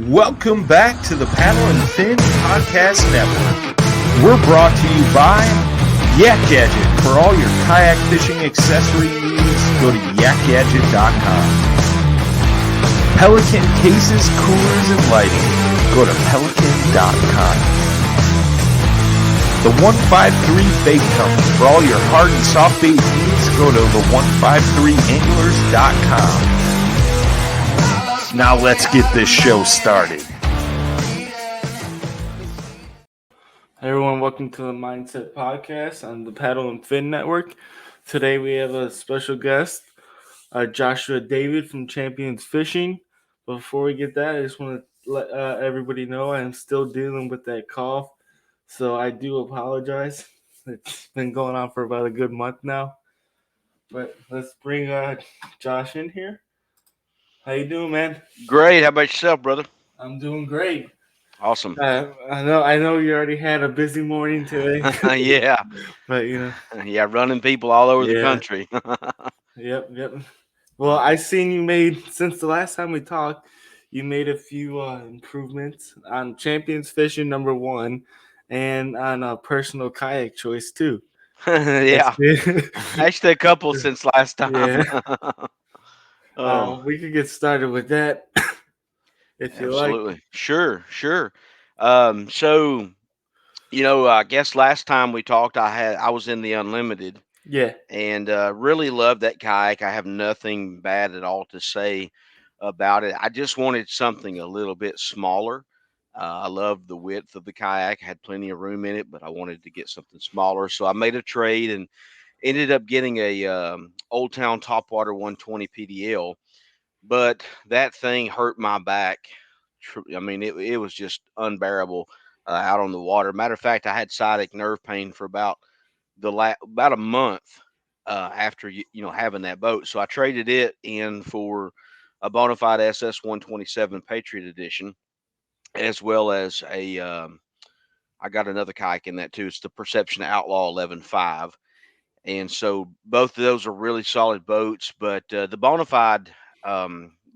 Welcome back to the Paddle and Fin Podcast Network. We're brought to you by Yak Gadget. For all your kayak fishing accessory needs, go to yakgadget.com. Pelican cases, coolers, and lighting. Go to pelican.com. The 153 Bait Company. For all your hard and soft bait needs, go to the153anglers.com. Now let's get this show started. Hey everyone, welcome to the Mindset Podcast on the Paddle and Fin Network. Today we have a special guest, Joshua David from Champions Fishing. Before we get that, I just want to let everybody know I am still dealing with that cough, so I do apologize. It's been going on for about a good month now. But let's bring Josh in here. How you doing, man? Great. How about yourself, brother? I'm doing great. Awesome. I know you already had a busy morning today. Yeah. But Yeah, running people all over the country. Yep. Well, I seen you made, since the last time we talked, you made a few improvements on Champions Fishing #1 and on a personal kayak choice too. Yeah. Actually, a couple since last time. Yeah. Oh, We could get started with that if you like. absolutely. Sure. So, I guess last time we talked, I was in the Unlimited Yeah. and really loved that kayak. I have nothing bad at all to say about it. I just wanted something a little bit smaller. I loved the width of the kayak, had plenty of room in it, but I wanted to get something smaller. So I made a trade and ended up getting a Old Town Topwater 120 PDL. But that thing hurt my back. I mean, it was just unbearable out on the water. Matter of fact, I had sciatic nerve pain for about about a month after having that boat. So I traded it in for a Bonafide SS 127 Patriot Edition, as well as I got another kayak in that too. It's the Perception Outlaw 11.5. And so both of those are really solid boats. But the Bonafide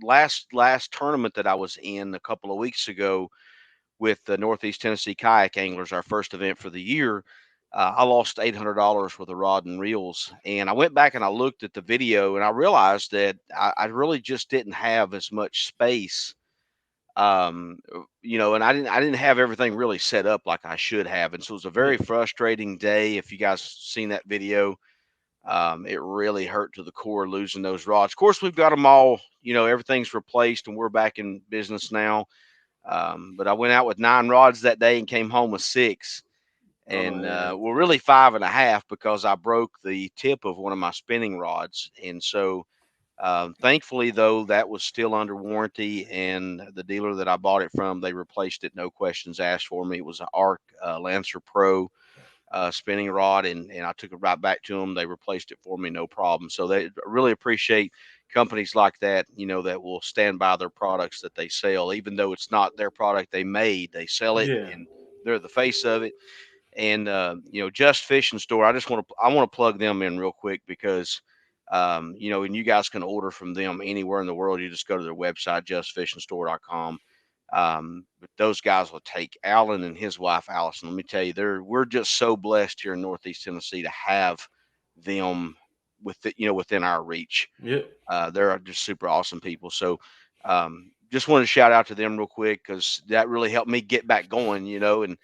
last tournament that I was in a couple of weeks ago with the Northeast Tennessee Kayak Anglers, our first event for the year, I lost $800 worth of rod and reels. And I went back and I looked at the video and I realized that I really just didn't have as much space. And I didn't have everything really set up like I should have. And so it was a very frustrating day. If you guys seen that video, it really hurt to the core losing those rods. Of course, we've got them all, everything's replaced and we're back in business now. But I went out with 9 rods that day and came home with 6. And well, really 5.5 because I broke the tip of one of my spinning rods. And so thankfully, though, that was still under warranty, and the dealer that I bought it from, they replaced it, no questions asked for me. It was an Arc Lancer Pro spinning rod, and I took it right back to them. They replaced it for me, no problem. So they really appreciate companies like that, that will stand by their products that they sell, even though it's not their product they made. They sell it, and they're the face of it. And Just Fishing Store, I want to plug them in real quick because and you guys can order from them anywhere in the world. You just go to their website, justfishingstore.com. But those guys will take Alan and his wife Allison. Let me tell you, we're just so blessed here in Northeast Tennessee to have them within our reach. They're just super awesome people. So just wanted to shout out to them real quick because that really helped me get back going. And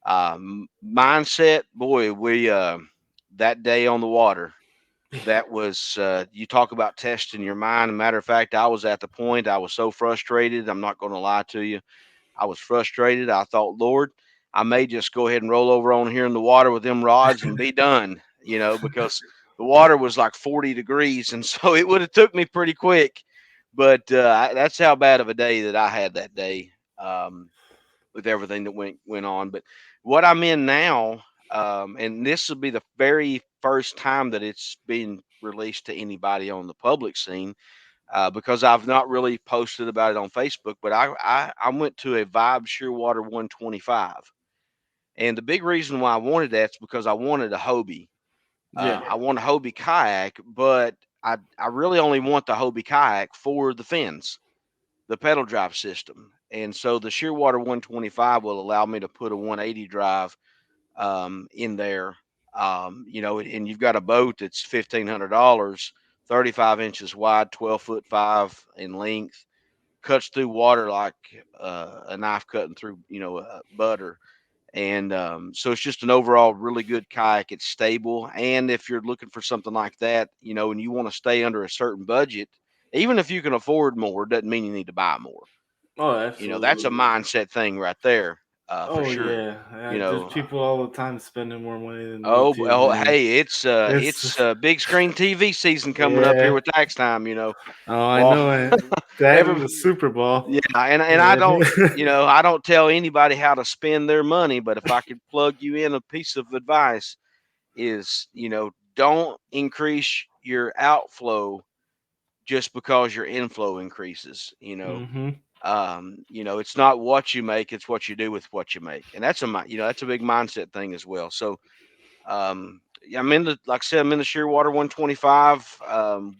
mindset, boy, we that day on the water. That was you talk about testing your mind. As a matter of fact, I was at the point I was so frustrated. I'm not going to lie to you. I was frustrated. I thought, Lord, I may just go ahead and roll over on here in the water with them rods and be done, because the water was like 40 degrees. And so it would have took me pretty quick. But that's how bad of a day that I had that day with everything that went on. But what I'm in now, and this will be the very first time that it's been released to anybody on the public scene, because I've not really posted about it on Facebook. But I went to a Vibe Shearwater 125, and the big reason why I wanted that is because I wanted a Hobie. I want a Hobie kayak, but I really only want the Hobie kayak for the fins, the pedal drive system. And so the Shearwater 125 will allow me to put a 180 drive in there. And you've got a boat that's $1,500, 35 inches wide, 12 foot 5 in length, cuts through water like a knife cutting through, butter. And so it's just an overall really good kayak. It's stable. And if you're looking for something like that, and you want to stay under a certain budget, even if you can afford more, doesn't mean you need to buy more. Oh, That's a absolutely. mindset thing right there, for Oh sure. yeah, You there's know, people all the time spending more money than me oh, too, oh, man. hey, It's it's big screen TV season coming up here yeah. with tax time. Oh, I Well, know it. That every and the Super Bowl. yeah, and I Yeah. don't, I don't tell anybody how to spend their money, but if I could plug you in a piece of advice is, don't increase your outflow just because your inflow increases. Mhm. It's not what you make, it's what you do with what you make. And that's a big mindset thing as well. So yeah, like I said, I'm in the Shearwater 125.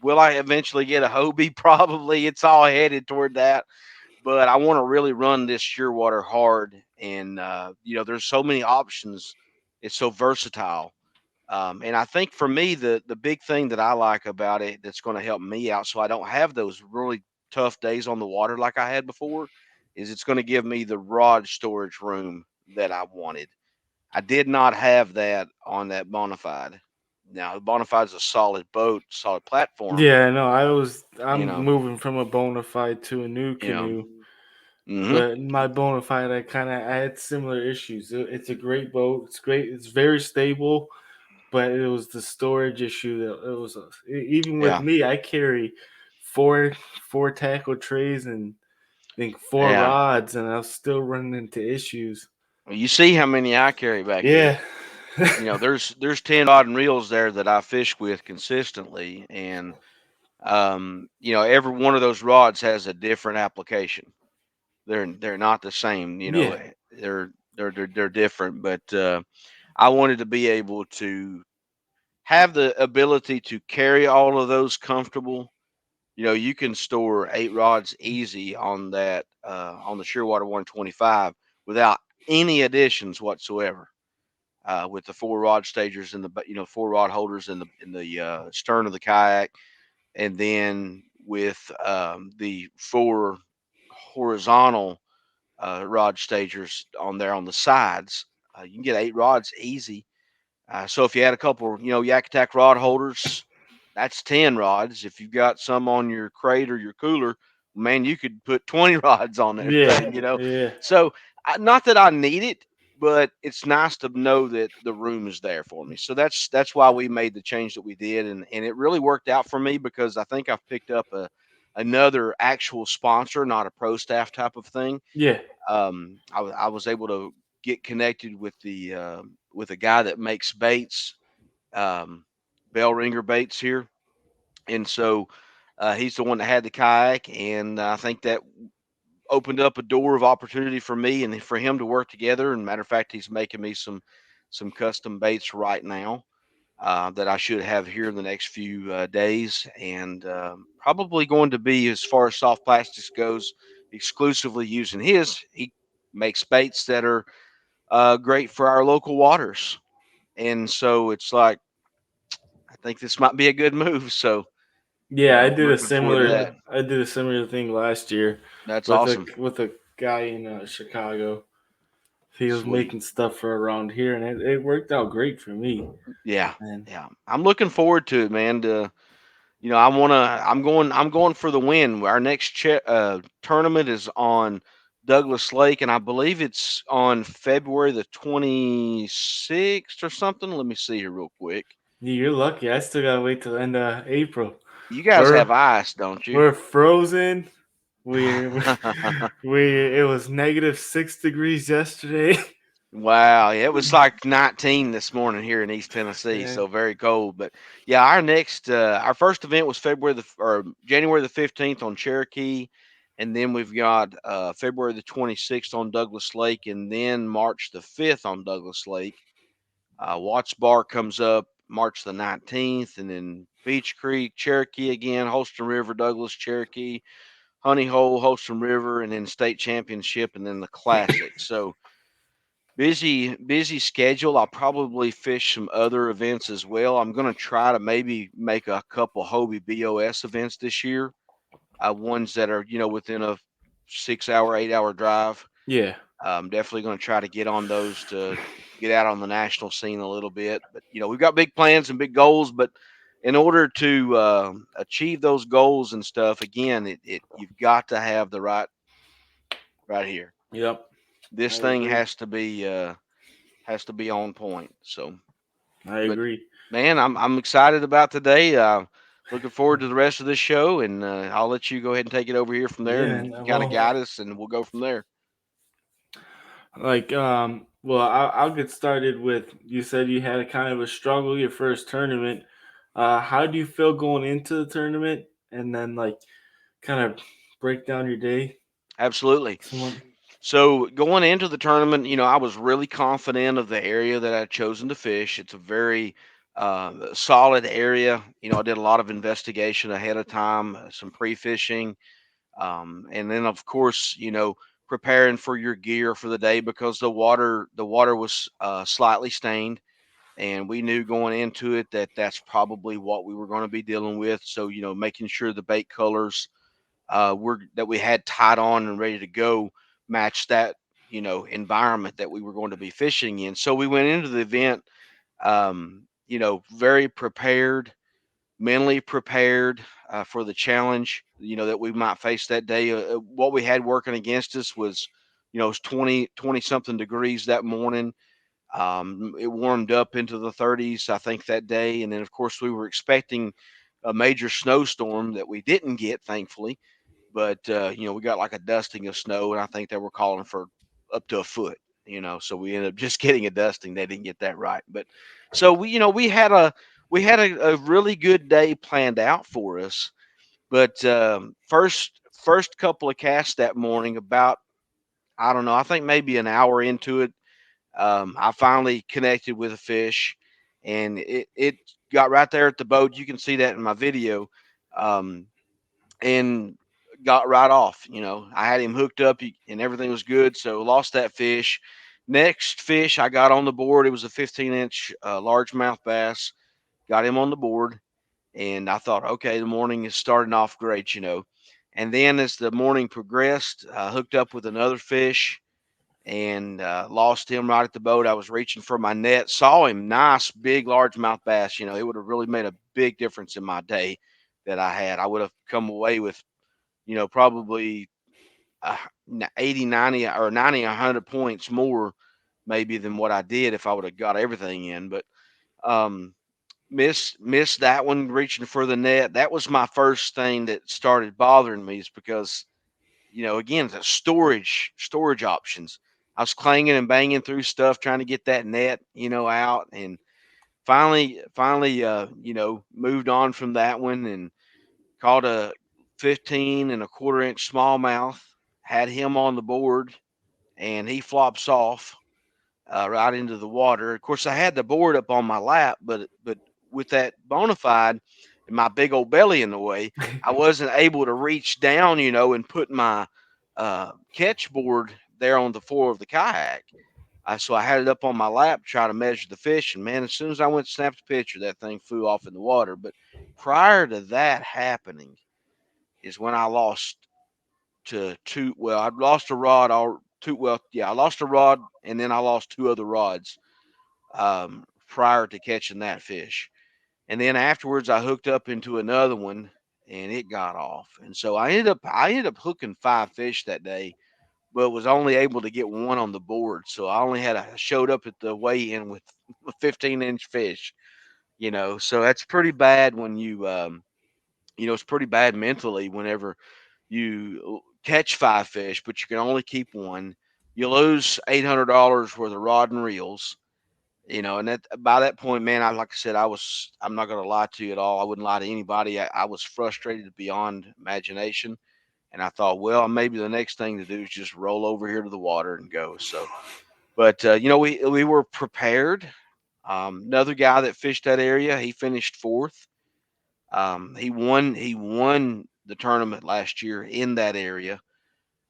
Will I eventually get a Hobie? Probably. It's all headed toward that. But I want to really run this Shearwater hard. And, there's so many options. It's so versatile. And I think for me, the big thing that I like about it that's going to help me out so I don't have those really tough days on the water like I had before is it's going to give me the rod storage room that I wanted. I did not have that on that Bonafide. Now, the Bonafide is a solid boat, solid platform, Yeah, no, you I'm know, moving from a bona fide to a new you know. canoe, hmm but my bona fide I had similar issues. It's a great boat. It's great. It's very stable, but it was the storage issue that even with Yeah, me, I carry four four tackle trays and I think four yeah. rods, and I was still running into issues. Well, you see how many I carry back there. Yeah. There's 10 rod and reels there that I fish with consistently, and every one of those rods has a different application. They're not the same. Yeah. They're different, but I wanted to be able to have the ability to carry all of those comfortable. You can store 8 rods easy on the Shearwater 125 without any additions whatsoever. With the 4 rod stagers and the 4 rod holders in the stern of the kayak, and then with the 4 horizontal rod stagers on there on the sides, you can get 8 rods easy. So if you had a couple, Yak Attack rod holders, that's 10 rods. If you've got some on your crate or your cooler, man, you could put 20 rods on that Yeah. thing. Yeah. So not that I need it, but it's nice to know that the room is there for me. So that's why we made the change that we did, and it really worked out for me because I think I've picked up another actual sponsor, not a pro staff type of thing. Yeah. I was able to get connected with a guy that makes baits, um, bell ringer baits here, and so he's the one that had the kayak, and I think that opened up a door of opportunity for me and for him to work together. And matter of fact, he's making me some custom baits right now. That I should have here in the next few days, and probably going to be, as far as soft plastics goes, exclusively using his. He makes baits that are great for our local waters, and so it's like I think this might be a good move. So Yeah, I'm looking forward to that. I did a similar thing last year That's awesome. with a guy in Chicago. He was Sweet. making stuff for around here, and it worked out great for me. Yeah, And yeah. I'm looking forward to it, man. I'm going for the win. Our next tournament is on Douglas Lake, and I believe it's on February the 26th or something. Let me see here real quick. you're lucky. I still gotta wait till the end of April. You guys We're have ice, don't you? we're frozen. We it was -6 degrees yesterday. Wow, yeah, it was like 19 this morning here in East Tennessee, Yeah. so very cold. But yeah, our first event was January the 15th on Cherokee, and then we've got February the 26th on Douglas Lake, and then March the 5th on Douglas Lake. Watts Bar comes up March the 19th, and then Beach Creek, Cherokee again, Holston River, Douglas, Cherokee, Honey Hole, Holston River, and then state championship, and then the classic. So busy schedule. I'll probably fish some other events as well. I'm going to try to maybe make a couple Hobie BOS events this year. Ones that are within a 6 hour, 8 hour drive. Yeah. I'm definitely going to try to get on those to get out on the national scene a little bit. But we've got big plans and big goals. But in order to achieve those goals and stuff, again, you've got to have the right here. Yep. I This thing agree. has to be on point. So, I but agree. man, I'm excited about today. Looking forward to the rest of this show, and I'll let you go ahead and take it over here from there, Yeah. and you kind of guide us, and we'll go from there. Well, I'll get started with, you said you had a kind of a struggle your first tournament. How do you feel going into the tournament, and then kind of break down your day? Absolutely. Someone. So going into the tournament, I was really confident of the area that I'd chosen to fish. It's a very solid area. I did a lot of investigation ahead of time, some pre-fishing, and then of course, preparing for your gear for the day because the water was slightly stained, and we knew going into it that that's probably what we were going to be dealing with. So making sure the bait colors that we had tied on and ready to go match that environment that we were going to be fishing in. So we went into the event very prepared, mentally prepared for the challenge that we might face that day. What we had working against us was it was 20 something degrees that morning. It warmed up into the 30s, I think, that day. And then, of course, we were expecting a major snowstorm that we didn't get, thankfully. But, we got like a dusting of snow, and I think they were calling for up to a foot, so we ended up just getting a dusting. They didn't get that right. But so we had a really good day planned out for us. But first couple of casts that morning, about, I don't know, I think maybe an hour into it, I finally connected with a fish, and it got right there at the boat. You can see that in my video, and got right off. I had him hooked up, and everything was good. So lost that fish. Next fish I got on the board, it was a 15-inch largemouth bass. Got him on the board, and I thought, okay, the morning is starting off great. And then as the morning progressed, I hooked up with another fish and lost him right at the boat. I was reaching for my net, saw him, nice big largemouth bass. It would have really made a big difference in my day that I had. I would have come away with, probably uh, 80, 90, or 90, 100 points more maybe than what I did if I would have got everything in. But um, missed that one reaching for the net. That was my first thing that started bothering me, is because again, the storage options. I was clanging and banging through stuff trying to get that net, out, and finally, moved on from that one and caught a 15 1/4 inch smallmouth. Had him on the board, and he flops off right into the water. Of course, I had the board up on my lap, but with that bona fide and my big old belly in the way, I wasn't able to reach down, and put my catch board there on the floor of the kayak. So I had it up on my lap, trying to measure the fish, and man, as soon as I went to snap the picture, that thing flew off in the water. But prior to that happening, is when I lost to two. Well, I lost a rod or two. Well, yeah, I lost a rod, and then I lost two other rods prior to catching that fish. And then afterwards, I hooked up into another one, and it got off. And so I ended up hooking five fish that day, but was only able to get one on the board. So I only showed up at the weigh-in with a 15-inch fish. So that's pretty bad when it's pretty bad mentally whenever you catch five fish, but you can only keep one. You lose $800 worth of rod and reels. And that by that point, man, like I said, I'm not gonna lie to you at all. I wouldn't lie to anybody. I was frustrated beyond imagination. And I thought, well, maybe the next thing to do is just roll over here to the water and go. So, but we were prepared. Another guy that fished that area, he finished fourth. He won the tournament last year in that area.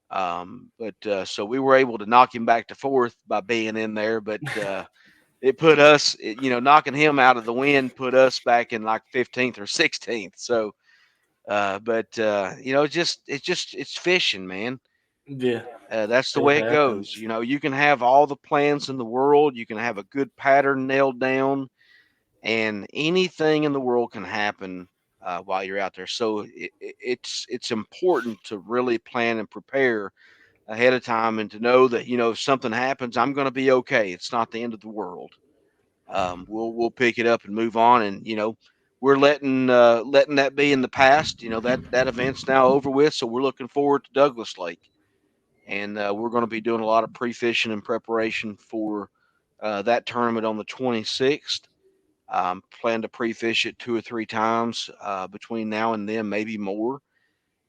But so we were able to knock him back to fourth by being in there. But it put us, knocking him out of the win put us back in like 15th or 16th. So, it's fishing, man. Yeah, That's the it way it goes. happens. You can have all the plans in the world, you can have a good pattern nailed down, and anything in the world can happen while you're out there. So it's important to really plan and prepare ahead of time, and to know that if something happens, I'm going to be okay. It's not the end of the world. We'll pick it up and move on, and we're letting that be in the past. That event's now over with, so we're looking forward to Douglas Lake, and we're going to be doing a lot of pre-fishing and preparation for that tournament on the 26th. Plan to pre-fish it 2 or 3 times between now and then, maybe more,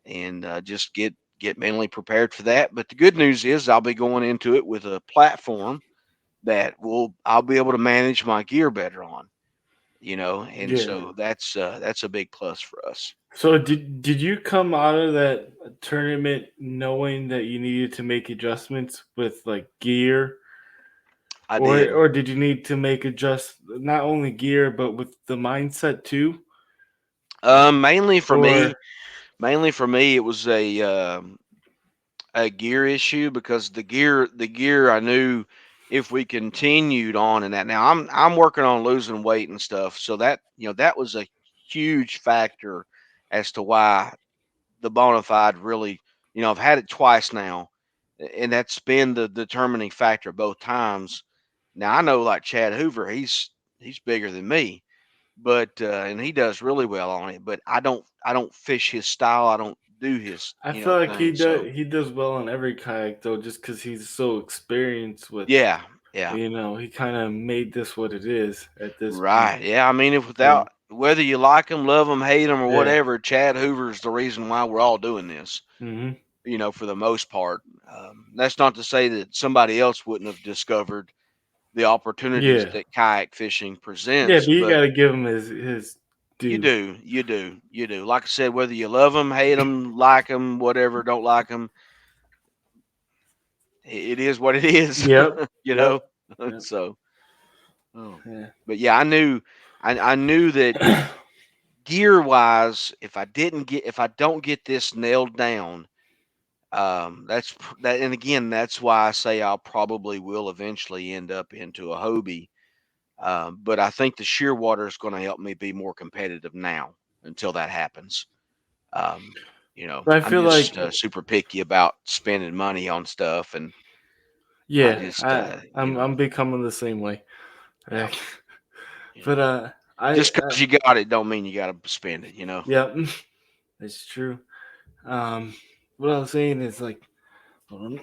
and just get mentally prepared for that. But the good news is I'll be going into it with a platform that I'll be able to manage my gear better on, and Yeah. so that's a big plus for us. So did you come out of that tournament knowing that you needed to make adjustments with like gear, I or did. did you need to make adjust not only gear but with the mindset too? Mainly for Or me, it was a gear issue, because the gear I knew, if we continued on in that. Now I'm working on losing weight and stuff, so that was a huge factor as to why the bona fide really, I've had it twice now, and that's been the determining factor both times. Now I know, like Chad Hoover, he's bigger than me, but and he does really well on it. But I don't fish his style. I don't do his I feel like thing. So he does well on every kayak though, just because he's so experienced with, yeah, yeah, he kind of made this what it is at this point. right, yeah. I mean, if So without whether you like him, love him, hate him, or yeah. whatever, Chad Hoover's the reason why we're all doing this. Hmm. For the most part. That's not to say that somebody else wouldn't have discovered the opportunities Yeah. that kayak fishing Yeah, presents, but you but gotta give him his you due. do, you do, you do. Like I said, whether you love them, hate them, like them, whatever, don't like them, it is what it is, Yep. you Yep. know. Yep. So, oh. Yeah. But yeah, I knew that gear wise, if I don't get this nailed down, that, and again, that's why I say I'll probably will eventually end up into a Hobie. But I think the Shearwater is going to help me be more competitive now until that happens. Um, But I I'm feel like just super picky about spending money on stuff, and I yeah, just, I'm becoming the same way. yeah, Like, you but know, I just because you got it don't mean you got to spend it. yeah, it's true. Um, what I was saying is like, hold on,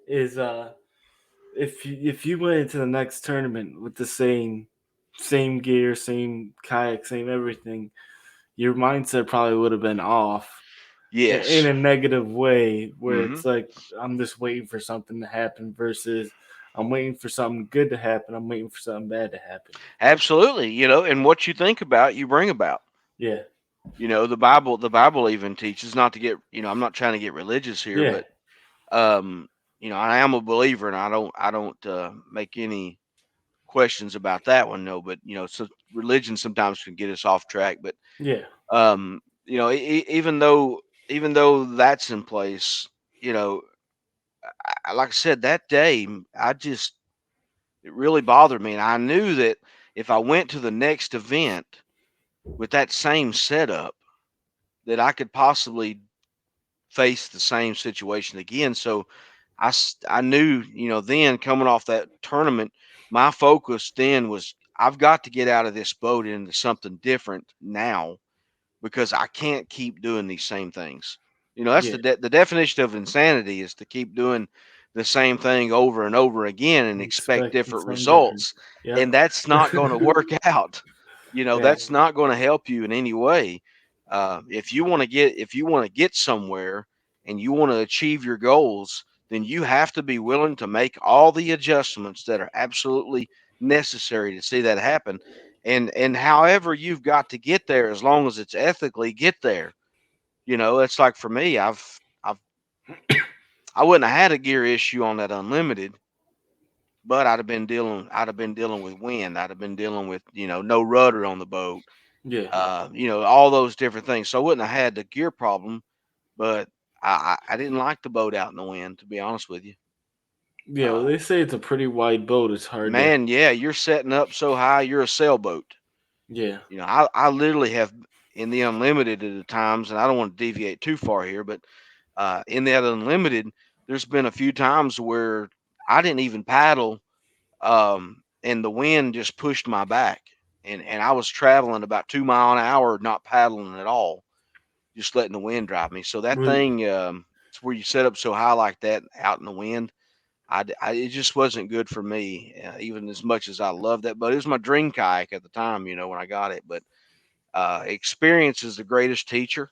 is if you went into the next tournament with the same gear, same kayak, same everything, your mindset probably would have been off in Yes. a negative way, where Hmm. it's like I'm just waiting for something to happen versus I'm waiting for something good to happen. I'm waiting for something bad to happen. Absolutely. And what you think about, you bring about. Yeah, The Bible even teaches not to get. I'm not trying to get religious here, yeah, but um, I am a believer, and I don't make any questions about that one, no. But so religion sometimes can get us off track. But yeah, even though that's in place, you know, like I said, that day, it really bothered me, and I knew that if I went to the next event with that same setup, that I could possibly face the same situation again. So I knew, then coming off that tournament, my focus then was, I've got to get out of this boat into something different now, because I can't keep doing these same things. That's yeah. the definition of insanity, is to keep doing the same thing over and over again and expect Expecting different something different. results. Yep. And that's not going to work out. Yeah, That's not going to help you in any way. If you want to get somewhere and you want to achieve your goals, then you have to be willing to make all the adjustments that are absolutely necessary to see that happen. and however you've got to get there, as long as it's ethically, get there. It's like for me, I wouldn't have had a gear issue on that unlimited, but I'd have been dealing with wind. I'd have been dealing with, no rudder on the boat, Yeah. all those different things. So I wouldn't have had the gear problem, but I didn't like the boat out in the wind, to be honest with you. Yeah, well, Uh, they say it's a pretty wide boat. It's hard to. Man, yeah, you're setting up so high, you're a sailboat. Yeah. I literally have in the unlimited at the times, and I don't want to deviate too far here, but in that unlimited, there's been a few times where I didn't even paddle, and the wind just pushed my back, and I was traveling about 2 mile an hour, not paddling at all, just letting the wind drive me. So that Well, thing, it's where you set up so high like that out in the wind. It just wasn't good for me, even as much as I loved that. But it was my dream kayak at the time, when I got it. But experience is the greatest teacher,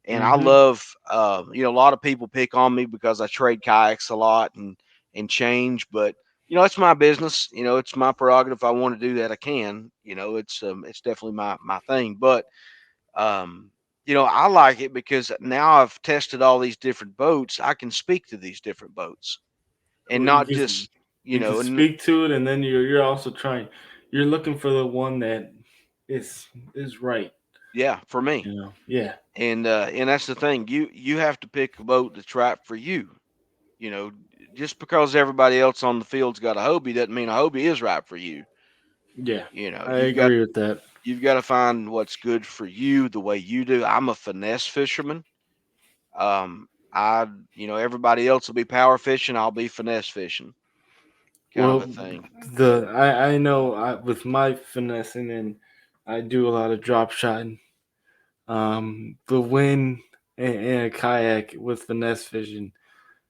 and I mm-hmm. love. A lot of people pick on me because I trade kayaks a lot and change, but it's my business. It's my prerogative. If I want to do that, I can. It's definitely my thing. But um, I like it because now I've tested all these different boats. I can speak to these different boats and Well, not just you can speak to it, and then you're also trying. You're looking for the one that is is right. yeah, for me. Yeah. And that's the thing. You have to pick a boat that's right for you. You know, just because everybody else on the field's got a Hobie doesn't mean a Hobie is right for you. Yeah. You know, I you've got agree with that. you've got to find what's good for you the way you do. I'm a finesse fisherman. Everybody else will be power fishing. I'll be finesse fishing, kind of a Well, thing. I know with my finessing and I do a lot of drop shotting. The wind in a kayak with finesse fishing,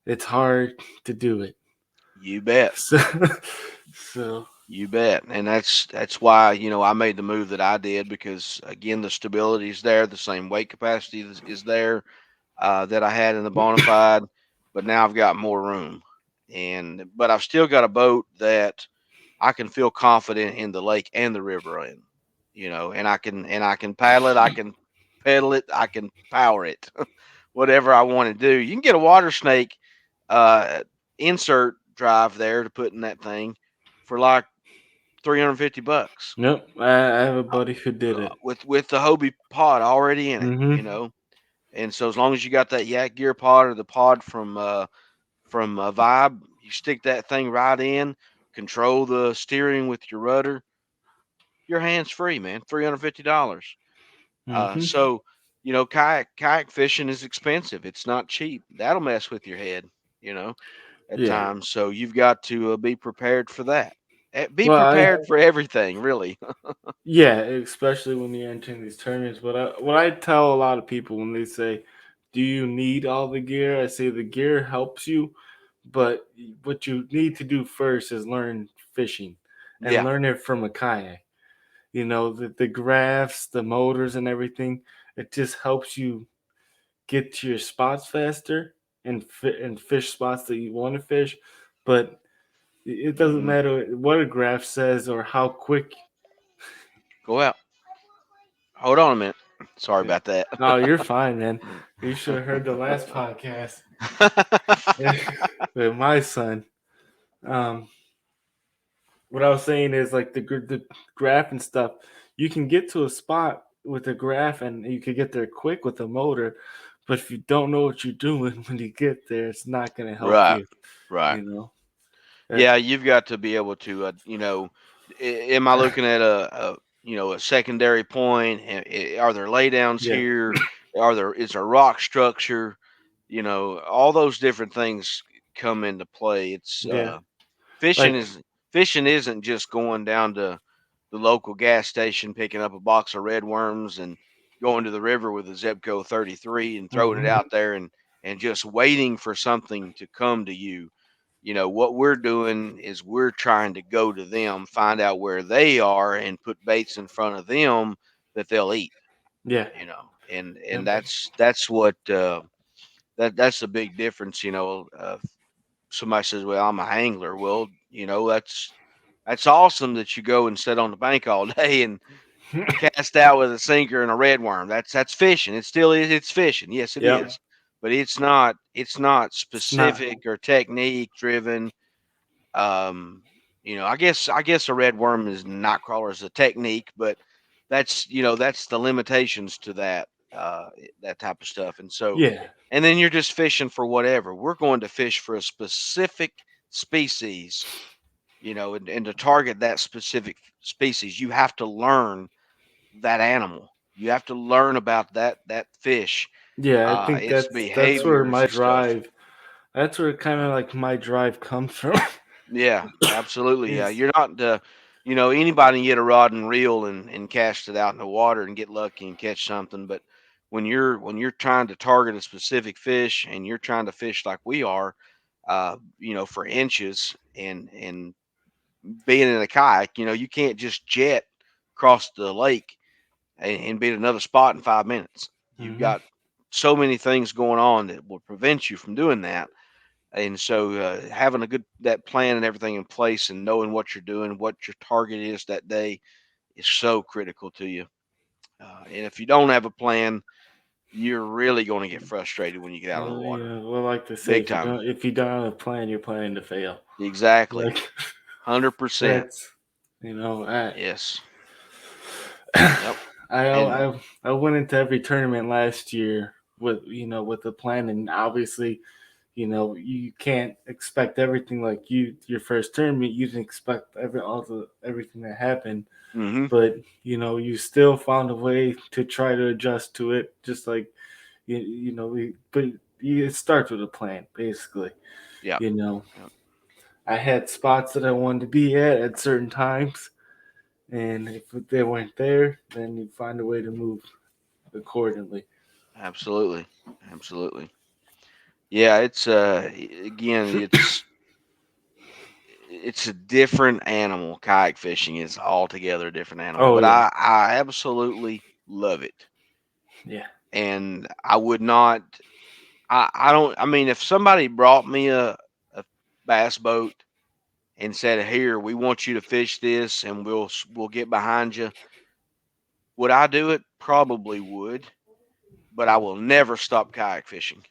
it's hard to do it. You bet. So, so You bet. And that's why, I made the move that I did because again the stability is there, the same weight capacity is there that I had in the Bonafide, but now I've got more room. But I've still got a boat that I can feel confident in the lake and the river in, and I can paddle it, I can pedal it, I can power it, whatever I want to do. You can get a water snake uh, insert drive there to put in that thing for like $350 nope. I have a buddy who did it. with the Hobie pod already in Mm-hmm. it. And so as long as you got that Yak Gear pod or the pod from Vibe, you stick that thing right in, control the steering with your rudder. Your hands free, man. $350. Mm-hmm. So kayak fishing is expensive. It's not cheap. That'll mess with your head, you know, at Yeah. times. So you've got to be prepared for that. Be Well, prepared for everything, really. yeah, especially when you're entering these tournaments. But what I tell a lot of people when they say, "Do you need all the gear?" I say the gear helps you, but what you need to do first is learn fishing and Yeah, learn it from a kayak. The graphs, the motors, and everything. It just helps you get to your spots faster and fish spots that you want to fish. But it doesn't hmm matter what a graph says or how quick. go out. Hold on a minute. Sorry about that. No, you're fine, man. You should have heard the last podcast with my son. Um, what I was saying is like the graph and stuff. You can get to a spot with a graph, and you can get there quick with a motor. But if you don't know what you're doing when you get there, it's not going to help Right, you. right. You know. Yeah, you've got to be able to, am I looking at a secondary point? Are there laydowns Yeah. here? Is there rock structure? All those different things come into play. It's Yeah. fishing Like. is fishing isn't just going down to the local gas station, picking up a box of red worms and going to the river with a Zebco 33 and throwing it Mhm. out there and just waiting for something to come to you. What we're doing is we're trying to go to them, find out where they are, and put baits in front of them that they'll eat. Yeah. And Yep. that's what that's the big difference. Somebody says, "Well, I'm a angler." Well, That's awesome that you go and sit on the bank all day and cast out with a sinker and a red worm. That's fishing. It still is. It's fishing. Yes, it Yep. is. But it's not. It's not It's not. specific or technique driven. Um, I guess a red worm is night crawler is a technique, but that's the limitations to that type of stuff. And so, Yeah. and then you're just fishing for whatever. We're going to fish for a specific species, and to target that specific species, you have to learn that animal. You have to learn about that fish, Yeah, I think its that's where behaviors my and stuff. drive. That's where kind of like my drive comes from. Yeah, absolutely. Yeah, Is you're not anybody can get a rod and reel and cast it out in the water and get lucky and catch something, but when you're trying to target a specific fish and you're trying to fish like we are, for inches and being in a kayak, you can't just jet across the lake and be at another spot in 5 minutes. You've hmm got so many things going on that will prevent you from doing that. And so having a good that plan and everything in place and knowing what you're doing, what your target is that day is so critical to you. And if you don't have a plan, you're really going to get frustrated when you get out on the Well, water. well, like they say, Big time. if you don't have a plan, you're planning to fail. Exactly. Like 100%. that's I Yes. I Yep. And I went into every tournament last year with with a plan, and obviously you can't expect everything like your first tournament. You didn't expect everything that happened, hmm but you still found a way to try to adjust to it. Just like but it starts with a plan, basically. yeah. You know, Yep. I had spots that I wanted to be at certain times, and if they weren't there, then you find a way to move accordingly. Absolutely. Absolutely. Yeah, it's again, it's a different animal. Kayak fishing is altogether a different animal, Oh but yeah, I absolutely love it. yeah. And I would not I don't I mean if somebody brought me a bass boat and said, "Here, we want you to fish this and we'll get behind you." Would I do it? Probably would, but I will never stop kayak fishing.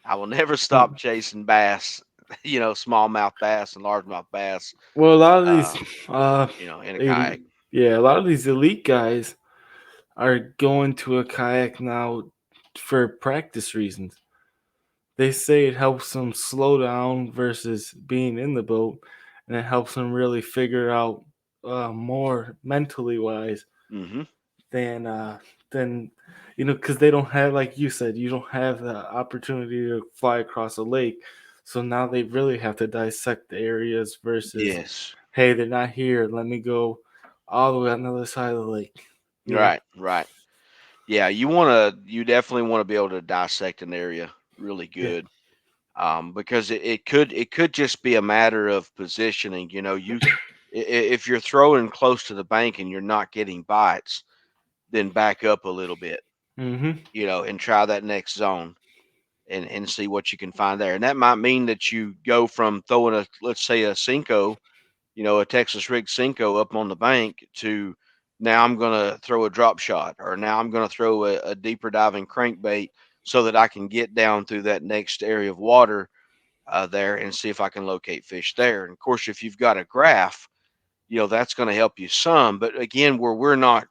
I will never stop chasing bass, smallmouth bass and largemouth bass, Well, a lot of these, uh, uh, in a kayak. yeah, a lot of these elite guys are going to a kayak now for practice reasons. They say it helps them slow down versus being in the boat, and it helps them really figure out more mentally wise hmm than because they don't have, like you said, you don't have the opportunity to fly across a lake, so now they really have to dissect the areas versus, Yes. hey, they're not here, let me go all the way on the other side of the lake. Right. Right. Yeah. You definitely want to be able to dissect an area really Yeah. good. Because it could just be a matter of positioning. If you're throwing close to the bank and you're not getting bites, then back up a little bit, Mm-hmm. and try that next zone and see what you can find there. And that might mean that you go from throwing let's say a Cinco, a Texas rig Cinco up on the bank to now I'm going to throw a drop shot or now I'm going to throw a deeper diving crankbait so that I can get down through that next area of water there and see if I can locate fish there. And of course, if you've got a graph, that's going to help you some. But again, where we're not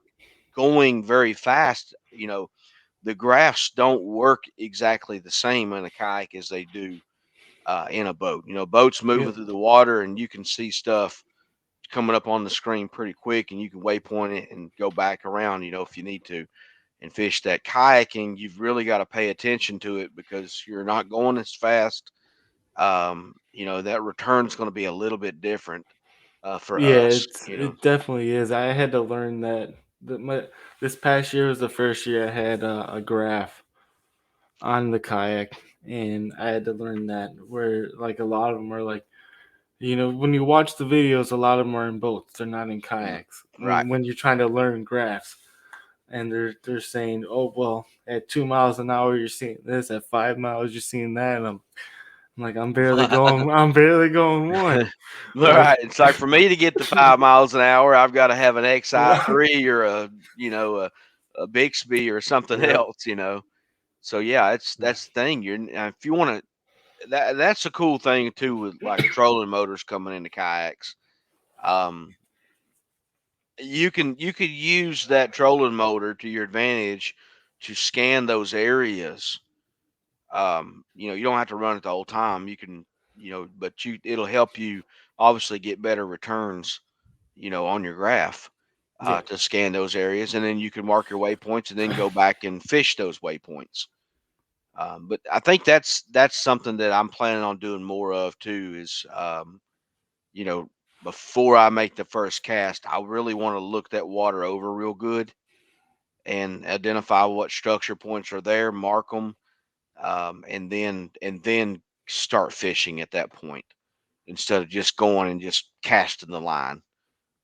going very fast, the graphs don't work exactly the same in a kayak as they do in a boat. Boats moving Yep. through the water and you can see stuff coming up on the screen pretty quick and you can waypoint it and go back around, if you need to and fish that. Kayaking, you've really got to pay attention to it because you're not going as fast. That return's going to be a little bit different for Yeah, us. it definitely is. I had to learn that. This past year was the first year I had a graph on the kayak, and I had to learn that. Where like a lot of them are like, when you watch the videos, a lot of them are in boats. They're not in Mm, kayaks. right. When you're trying to learn graphs, and they're saying, oh well, at 2 miles an hour you're seeing this, at 5 miles you're seeing that, and I'm like, I'm barely going one. Like, Right. It's like for me to get to 5 miles an hour, I've got to have an right. XI3 or a Bixby or something Yep. else. So yeah, that's the thing. If you want to, that's a cool thing too with like trolling motors coming into kayaks. Um, you could use that trolling motor to your advantage to scan those areas. You don't have to run it the whole time. You can, but it'll help you obviously get better returns, on your graph, Yeah. to scan those areas, and then you can mark your waypoints and then go back and fish those waypoints. But I think that's something that I'm planning on doing more of too. Is you know, before I make the first cast, I really want to look that water over real good and identify what structure points are there, mark them, and then start fishing at that point instead of just going and just casting the line,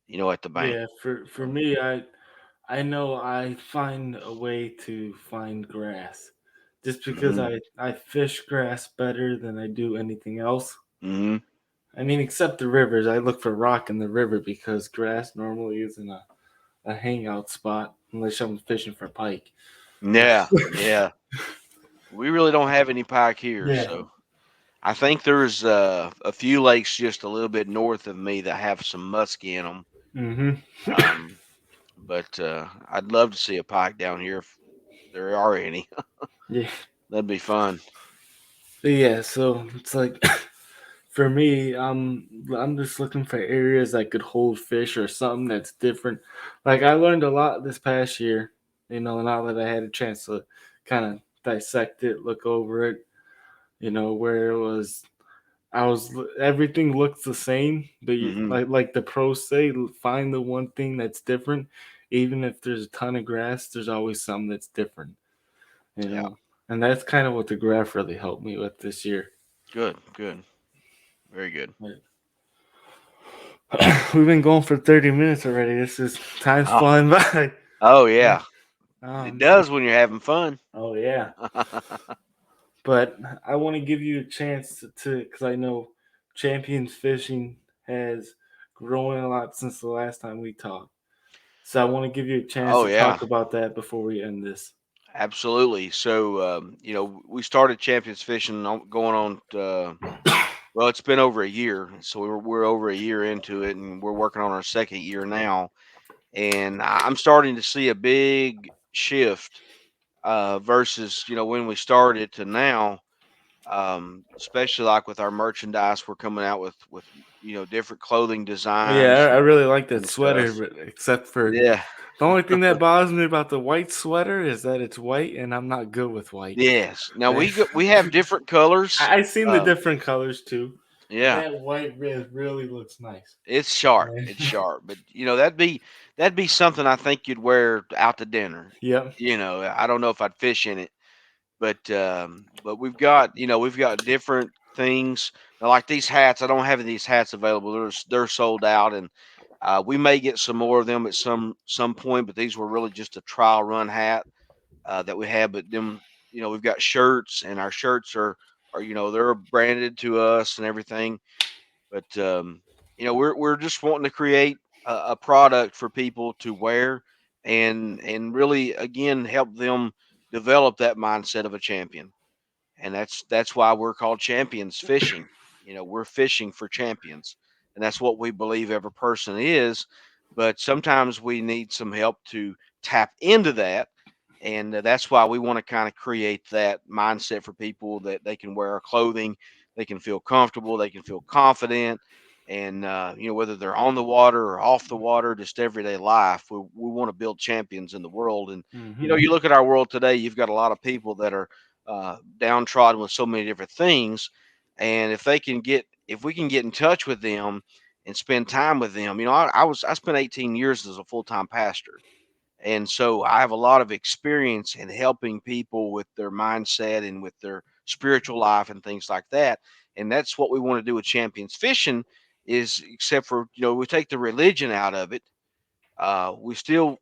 at the bank. Yeah. For So, me, I know I find a way to find grass, just because hmm I fish grass better than I do anything else. hmm I mean, except the rivers. I look for rock in the river because grass normally isn't a hangout spot unless I'm fishing for pike. yeah, yeah. We really don't have any pike here, Yeah. so I think there's a few lakes just a little bit north of me that have some muskie in them. Mm-hmm. Um, but I'd love to see a pike down here if there are any. Yeah. That'd be fun. But yeah, so it's like for me, I'm just looking for areas that could hold fish or something that's different. Like I learned a lot this past year, now that I had a chance to kind of dissect it, look over it, where it was I was everything looks the same, but Hmm like the pros say, find the one thing that's different. Even if there's a ton of grass, there's always something that's different, you Yeah, know. And that's kind of what the graph really helped me with this year. good, good, very good. But we've been going for 30 minutes already. This is time's Oh, flying by. oh Yeah. yeah, it Um. does when you're having fun. Oh yeah. But I want to give you a chance to, because I know Champions Fishing has grown a lot since the last time we talked. So I want to give you a chance Oh to yeah, talk about that before we end this. absolutely. So we started Champions Fishing going on. Well, it's been over a year, so we're over a year into it, and we're working on our second year now. And I'm starting to see a big shift versus when we started to now. Especially like with our merchandise, we're coming out with different clothing Yeah, designs I really like that and stuff. sweater, but except for Yeah. the only thing that bothers me about the white sweater is that it's white, and I'm not good with white. Yes. Now That- we have different colors. I've seen the Um, different colors too, but yeah. that white really looks nice. It's sharp. Yeah. It's sharp. But that'd be something I think you'd wear out to dinner. Yep. I don't know if I'd fish in it, but we've got different things. Now, like these hats, I don't have these hats available. They're sold out, and we may get some more of them at some point. But these were really just a trial run hat that we have. But then we've got shirts, and our shirts are they're branded to us and everything. But we're just wanting to create a product for people to wear and really again help them develop that mindset of a champion. And that's why we're called champions fishing. We're fishing for champions, and that's what we believe every person is. But sometimes we need some help to tap into that, and that's why we want to kind of create that mindset for people that they can wear our clothing, they can feel comfortable, they can feel confident, and whether they're on the water or off the water, just everyday life, we want to build champions in the world. And Hmm. you look at our world today, you've got a lot of people that are downtrodden with so many different things. And if we can get in touch with them and spend time with them, I spent 18 years as a full time pastor, and so I have a lot of experience in helping people with their mindset and with their spiritual life and things like that. And that's what we want to do with Champions Fishing. Is except for we take the religion out of it. We still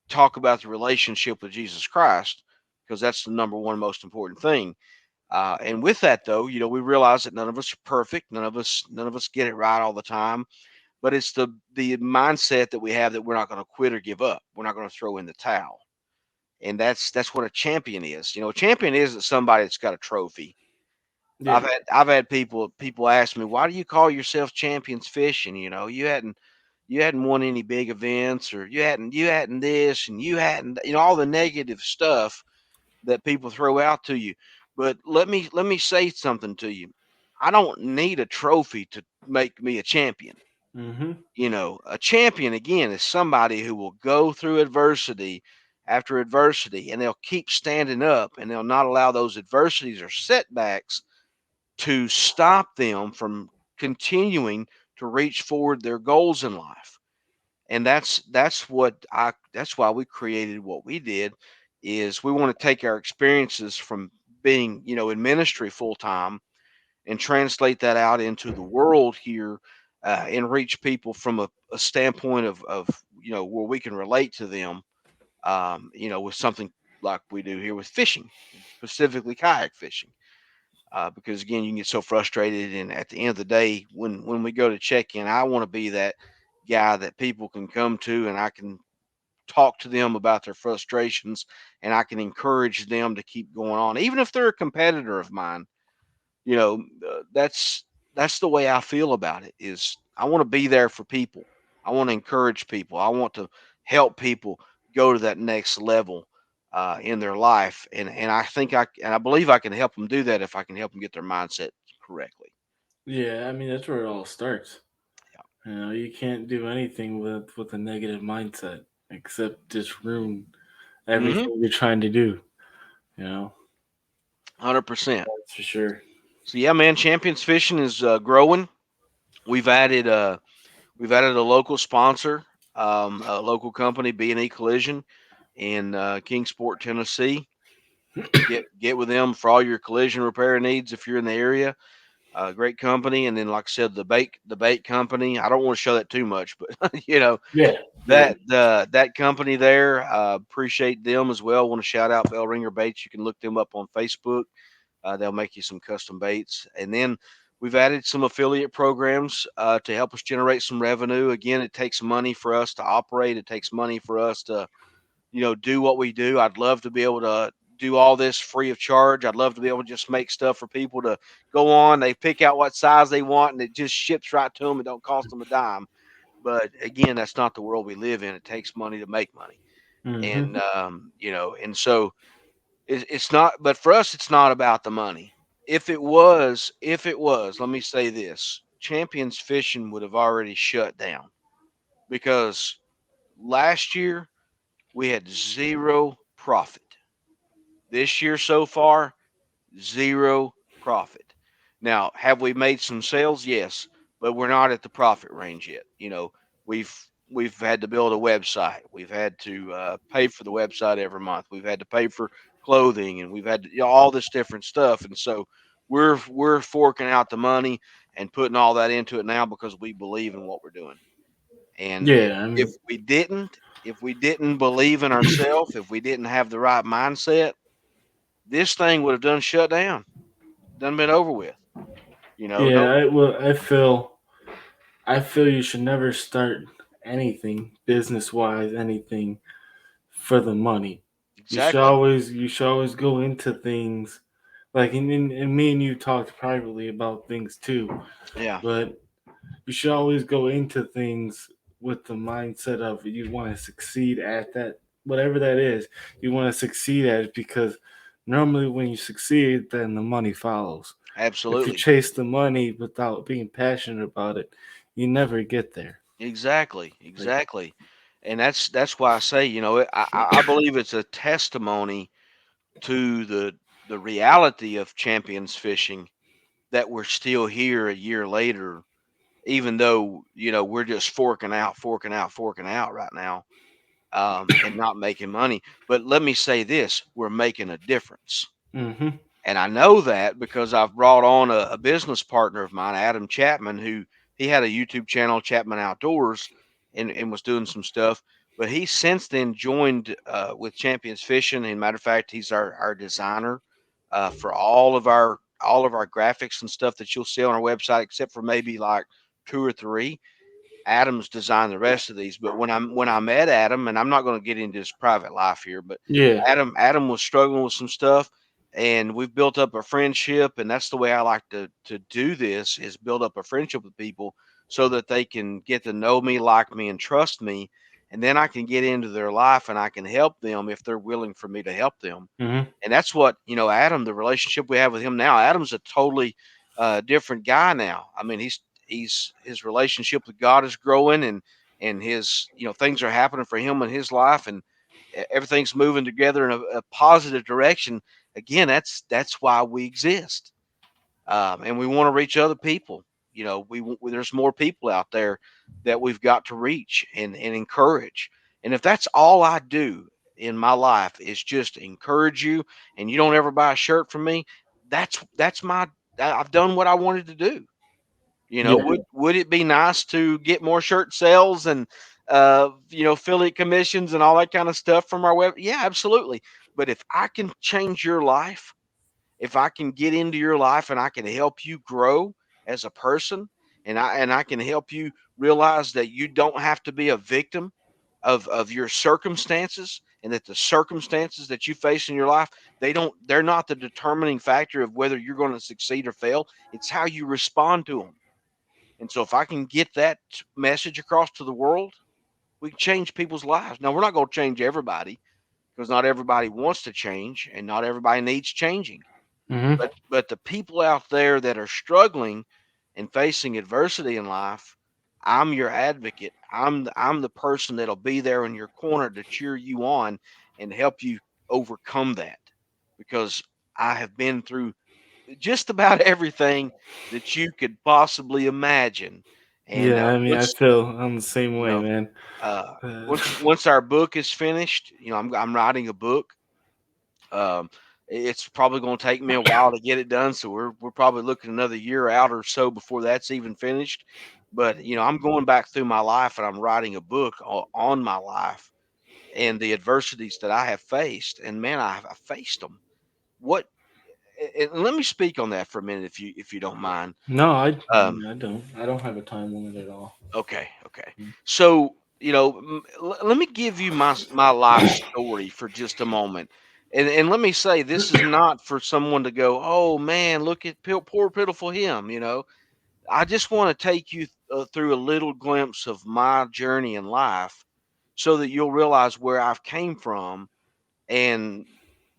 talk about the relationship with Jesus Christ because that's the number one most important thing. And with that, though, we realize that none of us are perfect. None of us get it right all the time. But it's the mindset that we have that we're not going to quit or give up. We're not going to throw in the towel. And that's what a champion is. A champion isn't somebody that's got a trophy. I've Yeah. had I've had people ask me, why do you call yourself champions fishing? You hadn't won any big events, or you hadn't this, and you hadn't, all the negative stuff that people throw out to you. But let me say something to you. I don't need a trophy to make me a champion. Mm-hmm. A champion, again, is somebody who will go through adversity after adversity, and they'll keep standing up, and they'll not allow those adversities or setbacks to stop them from continuing to reach forward their goals in life. And that's why we created what we did. Is we want to take our experiences from being, in ministry full time, and translate that out into the world here, and reach people from a standpoint of where we can relate to them, with something like we do here with fishing, specifically kayak fishing. Because again, you can get so frustrated, and at the end of the day, when we go to check in, I want to be that guy that people can come to, and I can talk to them about their frustrations, and I can encourage them to keep going on, even if they're a competitor of mine. That's the way I feel about it. Is I want to be there for people. I want to encourage people. I want to help people go to that next level in their life, and I believe I can help them do that if I can help them get their mindset correctly. Yeah, I mean that's where it all starts. Yeah. You can't do anything with a negative mindset except just ruin Mm-hmm. everything you're trying to do. You know, 100%. that's for sure. So yeah, man, Champions Fishing is growing. We've added a local sponsor, a local company, B&E Collision in Kingsport, Tennessee. Get with them for all your collision repair needs if you're in the area. Great company. And then, like I said, the bait company. I don't want to show that too much, but Yeah, yeah, that company there. Appreciate them as well. Want to shout out Bell Ringer Baits. You can look them up on Facebook. They'll make you some custom baits. And then we've added some affiliate programs to help us generate some revenue. Again, it takes money for us to operate. It takes money for us to, do what we do. I'd love to be able to do all this free of charge. I'd love to be able to just make stuff for people to go on. They pick out what size they want, and it just ships right to them. It don't cost them a dime. But again, that's not the world we live in. It takes money to make money. mm-hmm. And so it's not, but for us, it's not about the money. If it was, let me say this: Champions Fishing would have already shut down, because last year we had zero profit. This year so far, zero profit. Now, have we made some sales? Yes, but we're not at the profit range yet. We've we've had to build a website. We've had to pay for the website every month. We've had to pay for clothing, and we've had to, all this different stuff. And so we're forking out the money and putting all that into it now because we believe in what we're doing. And if, Yeah. I if mean, we didn't, if we didn't believe in ourselves, if we didn't have the right mindset, this thing would have done shut down, done been over with. yeah. No, I feel you should never start anything business wise, anything for the money. exactly. You should always go into things like and me and you talked privately about things too, Yeah, but you should always go into things with the mindset of you want to succeed at that, whatever that is. You want to succeed at it because normally when you succeed, then the money follows. If you absolutely. chase the money without being passionate about it, you never get there. Exactly, Like, exactly. And that's why I say, I believe it's a testimony to the reality of champions fishing that we're still here a year later, even though, we're just forking out, forking out, forking out right now, and not making money. But let me say this: we're making a difference. mm-hmm. And I know that because I've brought on a business partner of mine, Adam Chapman, who he had a YouTube channel, Chapman Outdoors, and was doing some stuff. But he's since then joined with Champions Fishing. And matter of fact, he's our designer for all of our graphics and stuff that you'll see on our website, except for maybe like two or three. Adam's designed the rest of these. But when I met Adam, and I'm not going to get into his private life here, but Yeah. Adam was struggling with some stuff, and we've built up a friendship. And that's the way I like to do this, is build up a friendship with people so that they can get to know me, like me, and trust me. And then I can get into their life and I can help them if they're willing for me to help them. Mm-hmm. And that's what, Adam, the relationship we have with him now. Adam's a totally different guy now. I mean, he's his relationship with God is growing, and his, things are happening for him in his life, and everything's moving together in a positive direction. Again, that's why we exist, and we want to reach other people. There's more people out there that we've got to reach and encourage. And if that's all I do in my life is just encourage you, and you don't ever buy a shirt from me, that's my I've done what I wanted to do. Yeah. Would it be nice to get more shirt sales and affiliate commissions and all that kind of stuff from our web? Yeah, absolutely. But if I can change your life, if I can get into your life and I can help you grow as a person, and I can help you realize that you don't have to be a victim of your circumstances, and that the circumstances that you face in your life, they're not the determining factor of whether you're going to succeed or fail. It's how you respond to them. And so if I can get that message across to the world, we can change people's lives. Now, we're not going to change everybody, because not everybody wants to change and not everybody needs changing. Mm-hmm. But the people out there that are struggling and facing adversity in life, I'm your advocate. I'm the person that'll be there in your corner to cheer you on and help you overcome that, because I have been through just about everything that you could possibly imagine. And Yeah. I mean, I once feel I'm the same you way, know, man. uh, Uh, once our book is finished, I'm writing a book. Um, it's probably going to take me a while to get it done, so we're probably looking another year out or so before that's even finished. But I'm going back through my life, and I'm writing a book on my life and the adversities that I have faced. And man, I faced them. What? And let me speak on that for a minute, if you don't mind. no, Um, I don't. I don't have a time limit at all. okay, okay. So let me give you my life story for just a moment. And let me say, this is not for someone to go, oh man, look at poor pitiful him. I just want to take you through a little glimpse of my journey in life, so that you'll realize where I've came from, and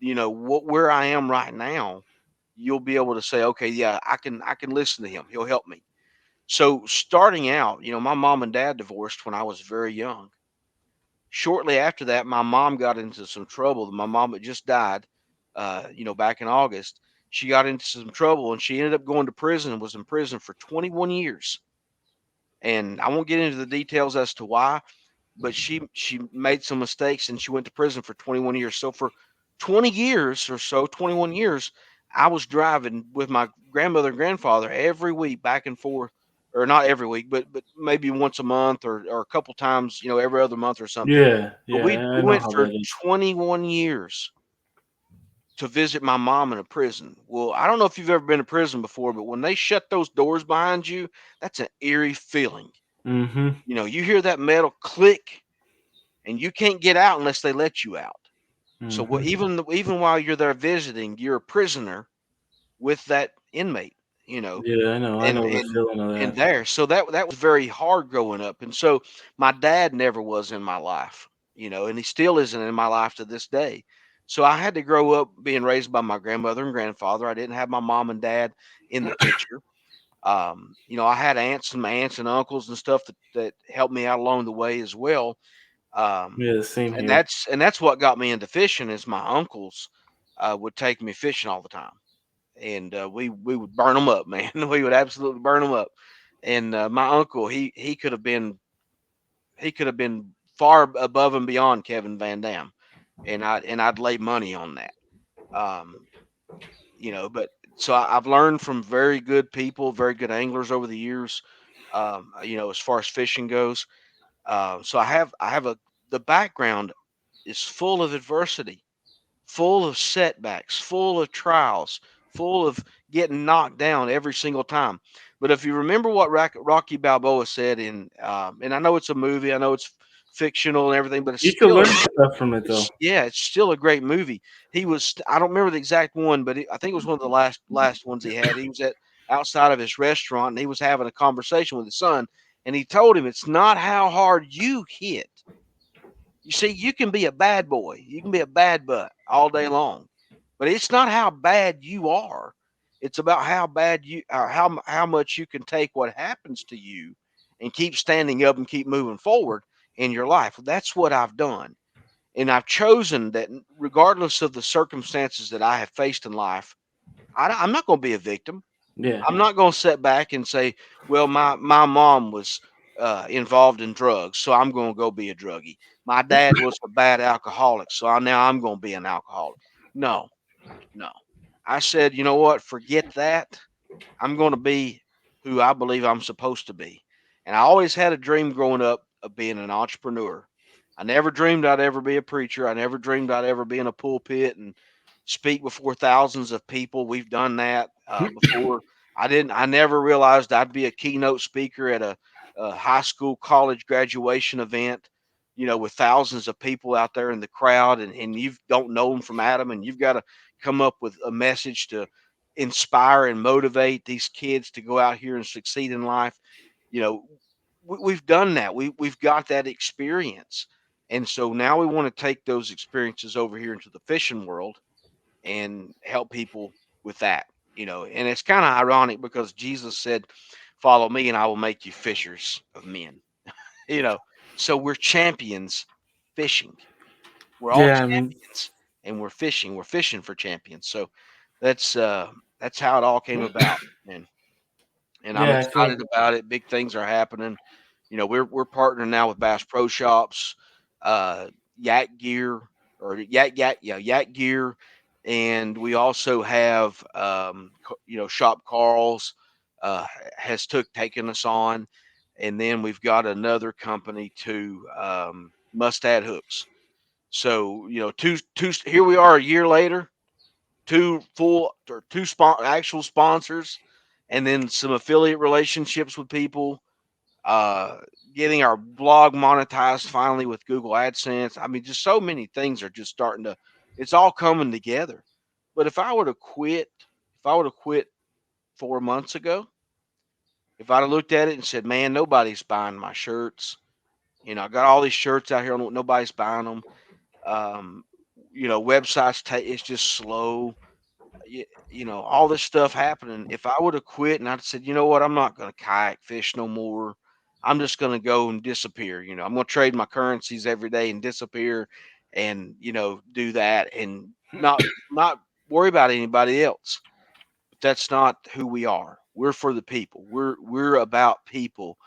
where I am right now. You'll be able to say, okay, yeah, I can listen to him. He'll help me. So starting out, my mom and dad divorced when I was very young. Shortly after that, my mom got into some trouble. My mom had just died, back in August. She got into some trouble, and she ended up going to prison, and was in prison for 21 years. And I won't get into the details as to why, but she made some mistakes, and she went to prison for 21 years. So for 20 years or so, 21 years, I was driving with my grandmother and grandfather every week, back and forth, or not every week, but maybe once a month, or a couple times, every other month or something. Yeah. But Yeah. we I know went how for that is. 21 years to visit my mom in a prison. Well, I don't know if you've ever been to prison before, but when they shut those doors behind you, that's an eerie feeling. Mm-hmm. You hear that metal click, and you can't get out unless they let you out. So Mm-hmm. even while you're there visiting, you're a prisoner with that inmate, you know, Yeah, I know. I and know the and feeling of and that. there. So that was very hard growing up. And so my dad never was in my life, and he still isn't in my life to this day. So I had to grow up being raised by my grandmother and grandfather. I didn't have my mom and dad in the picture. I had aunts and uncles and stuff that helped me out along the way as well. Um, Yeah, same and here. that's what got me into fishing. Is my uncles would take me fishing all the time, and we would burn them up, man. We would absolutely burn them up. And my uncle, he could have been far above and beyond Kevin Van Dam, and I'd lay money on that. Um, but so I've learned from very good people, very good anglers over the years. As far as fishing goes, so I have the background is full of adversity, full of setbacks, full of trials, full of getting knocked down every single time. But if you remember what Rocky Balboa said and I know it's a movie, I know it's fictional and everything, but it's You can still learn stuff from it though. it's still a great movie. I don't remember the exact one, but I think it was one of the last ones he had. He was at outside of his restaurant and he was having a conversation with his son, and he told him it's not how hard you hit. You see, you can be a bad boy, you can be a bad butt all day long, but it's not how bad you are. It's about how bad you or how much you can take what happens to you and keep standing up and keep moving forward in your life. That's what I've done. And I've chosen that regardless of the circumstances that I have faced in life, I'm not going to be a victim. Yeah. I'm not going to sit back and say, well, my mom was involved in drugs, so I'm going to go be a druggie. My dad was a bad alcoholic, so now I'm going to be an alcoholic. No, no. I said, you know what? Forget that. I'm going to be who I believe I'm supposed to be. And I always had a dream growing up of being an entrepreneur. I never dreamed I'd ever be a preacher. I never dreamed I'd ever be in a pulpit and speak before thousands of people. We've done that before. I never realized I'd be a keynote speaker at a high school, college graduation event, with thousands of people out there in the crowd, and you don't know them from Adam, and you've got to come up with a message to inspire and motivate these kids to go out here and succeed in life. You know, we've done that. We've got that experience, and so now we want to take those experiences over here into the fishing world and help people with that. And it's kind of ironic because Jesus said, "Follow me, and I will make you fishers of men." you know, so we're champions fishing. We're all Yeah, I mean, champions, and we're fishing. We're fishing for champions. So that's how it all came about, and I'm yeah, I feel excited about it. Big things are happening. We're partnering now with Bass Pro Shops, uh, Yak Gear or Yak Gear, and we also have Shop Carl's uh, has taken us on, and then we've got another company too, Mustad Hooks. So two here we are a year later, actual sponsors, and then some affiliate relationships with people, uh getting our blog monetized finally with Google AdSense. I mean, just so many things are just starting to it's all coming together. But if I would have quit 4 months ago, if I'd have looked at it and said, man, nobody's buying my shirts, I got all these shirts out here, nobody's buying them. um Websites it's just slow. All this stuff happening. If I would have quit and I'd said, you know what, I'm not going to kayak fish no more. I'm just going to go and disappear. I'm going to trade my currencies every day and disappear, and do that and not worry about anybody else. But that's not who we are. We're for the people. We're about people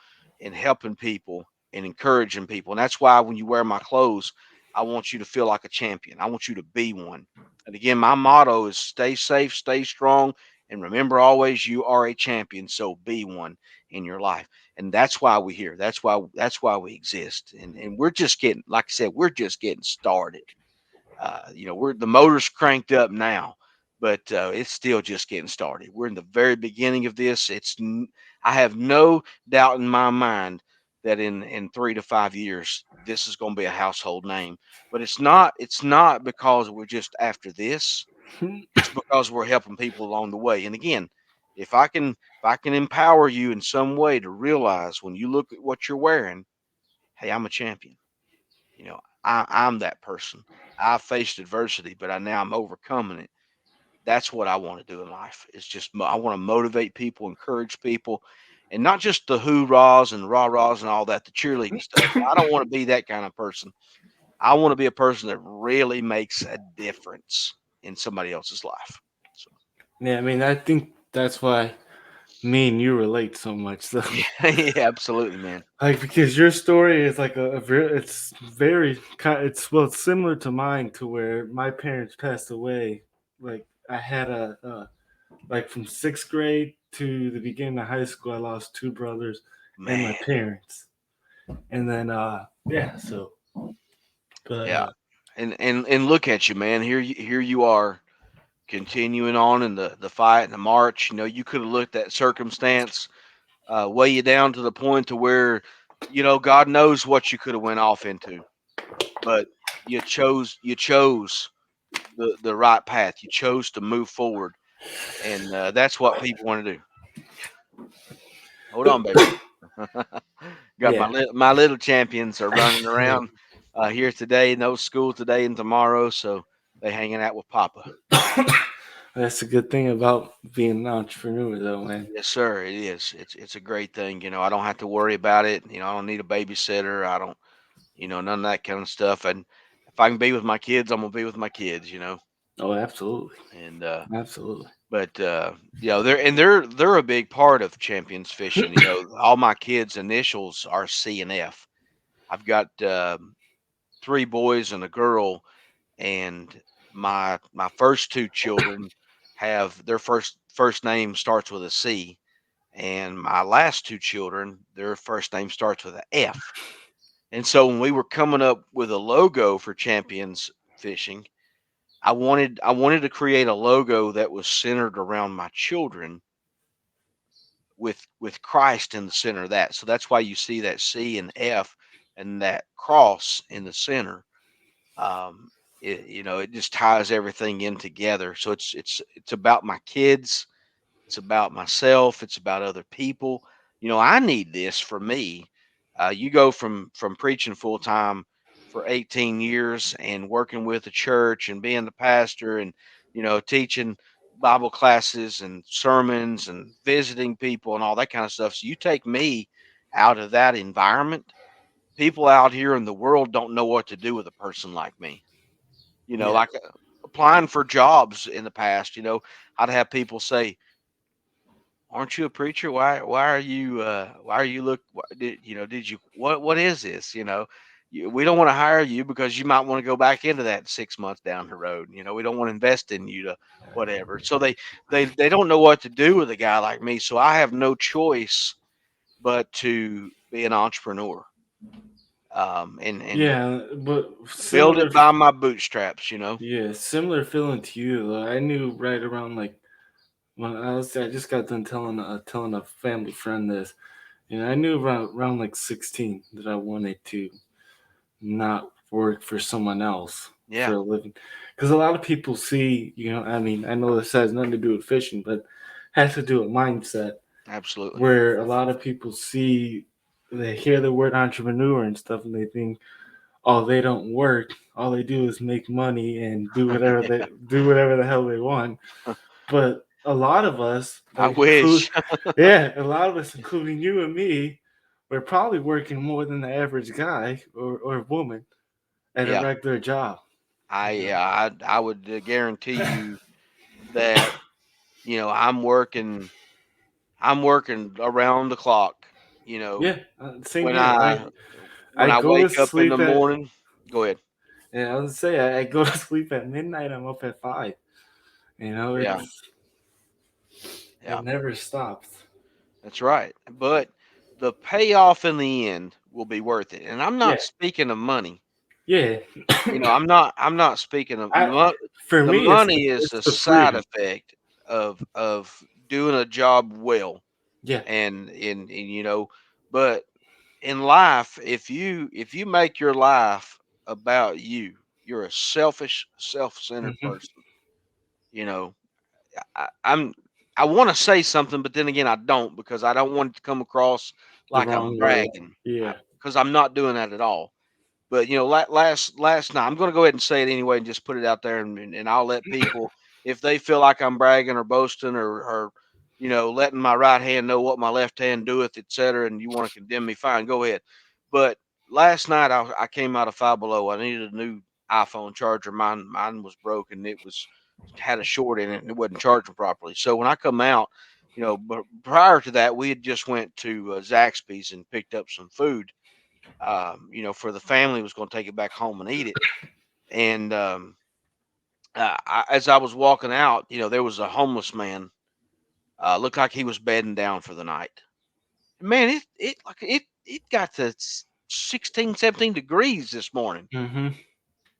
and helping people and encouraging people. And that's why when you wear my clothes, I want you to feel like a champion. I want you to be one. And again, my motto is stay safe, stay strong, and remember always you are a champion. So be one in your life. And that's why we're here. That's why we exist. And we're just getting, like I said, we're just getting started. We're the motor's cranked up now, but it's still just getting started. We're in the very beginning of this. I have no doubt in my mind that in 3 to 5 years this is going to be a household name. But it's not because we're just after this. It's because we're helping people along the way. And again, if I can empower you in some way to realize when you look at what you're wearing, hey, I'm a champion. I'm that person. I faced adversity, but now I'm overcoming it. That's what I want to do in life. It's just I want to motivate people, encourage people, and not just the hoorahs and rah rahs and all that, the cheerleading stuff. I don't want to be that kind of person. I want to be a person that really makes a difference in somebody else's life. So, yeah, I mean, I think that's why me and you relate so much. So, yeah, absolutely, man. like, because your story is like it's very kind. It's similar to mine, to where my parents passed away. Like, I had like from sixth grade to the beginning of high school, I lost two brothers and my Man, parents, and then yeah. So, but yeah. and look at you, man. Here you are continuing on in the fight and the march. You know, you could have looked at circumstance weigh you down to the point to where, you know, God knows what you could have went off into, but you chose the right path. You chose to move forward, and that's what people want to do. Hold on, baby. Got Yeah, my little champions are running around here today. No school today and tomorrow, so they hanging out with Papa. that's a good thing about being an entrepreneur, though, man. Yes, sir. It is. It's a great thing. You know, I don't have to worry about it. You know, I don't need a babysitter. I don't. You know, none of that kind of stuff. And if I can be with my kids, I'm gonna be with my kids. You know, Oh, absolutely, and absolutely. but you know, they're a big part of Champions Fishing. You know, all my kids' initials are C and F. I've got three boys and a girl, and my first two children have their first name starts with a C, and my last two children, their first name starts with a F. And so when we were coming up with a logo for Champions Fishing, I wanted to create a logo that was centered around my children with Christ in the center of that. So that's why you see that C and F and that cross in the center. You know, it just ties everything in together. So it's about my kids, it's about myself, it's about other people. You know, I need this for me. You go from preaching full time for 18 years and working with the church and being the pastor and you know teaching Bible classes and sermons and visiting people and all that kind of stuff. So you take me out of that environment. People out here in the world don't know what to do with a person like me. You know, Yeah, like applying for jobs in the past. You know, I'd have people say, aren't you a preacher? Why are you did you what is this? You know, we don't want to hire you because you might want to go back into that 6 months down the road. You know, we don't want to invest in you to whatever. So they don't know what to do with a guy like me. So I have no choice but to be an entrepreneur. And yeah, but build similar. it by my bootstraps, you know. Yeah, similar feeling to you. I knew right around like when I just got done telling a family friend this. You know, I knew around like 16 that I wanted to not work for someone else for Yeah, a living. Because a lot of people see, you know, I mean, I know this has nothing to do with fishing, but has to do with mindset. absolutely. Where a lot of people see, they hear the word entrepreneur and stuff, and they think, oh, they don't work. All they do is make money and Yeah, do whatever the hell they want. But a lot of us, I like include, wish. yeah, a lot of us, including you and me, we're probably working more than the average guy or woman at a Yeah, regular job. I You know? yeah, I would guarantee you that you know I'm working around the clock. You know, Yeah, same when here. I when I I go to wake up in the sleep at. morning, go ahead. Yeah, I was say I go to sleep at midnight. I'm up at 5. You know, Yeah, it yeah, never stops. that's right. But the payoff in the end will be worth it. And I'm Yeah, not speaking of money. yeah. You know, I'm not speaking of I For the me, money is it's a the side freedom. effect of doing a job well. Yeah. And you know, but in life, if you make your life about you, you're a selfish, self-centered Hmm. person. You know, I'm I want to say something, but then again, I don't because I don't want it to come across The like I'm wrong way. bragging Yeah. because I'm not doing that at all. But you know, last night, I'm going to go ahead and say it anyway, and just put it out there, and I'll let people, if they feel like I'm bragging or boasting or you know, letting my right hand know what my left hand doeth, etc., and you want to condemn me, fine, go ahead. But last night, I came out of Five Below. I needed a new iPhone charger. Mine was broken. It was had a short in it, and it wasn't charging properly. So when I come out, you know, but prior to that, we had just went to Zaxby's and picked up some food you know, for the family was going to take it back home and eat it. And as I was walking out, you know, there was a homeless man. Looked like he was bedding down for the night. Man, it got to 16, 17 degrees this morning. Hmm.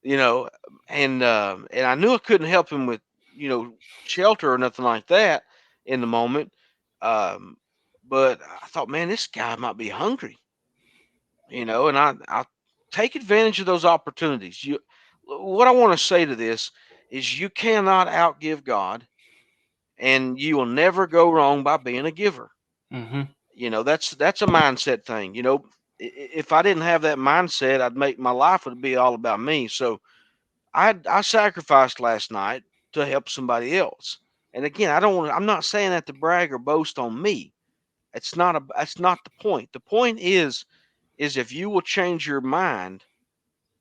you know, and I knew I couldn't help him with, shelter or nothing like that in the moment. Um, but I thought, man, this guy might be hungry, and I take advantage of those opportunities. What I want to say to this is you cannot outgive God, and you will never go wrong by being a giver. Mm-hmm. That's a mindset thing. If I didn't have that mindset, I'd make my life would be all about me. So I sacrificed last night to help somebody else. And again, I'm not saying that to brag or boast on me. That's not the point. The point is if you will change your mind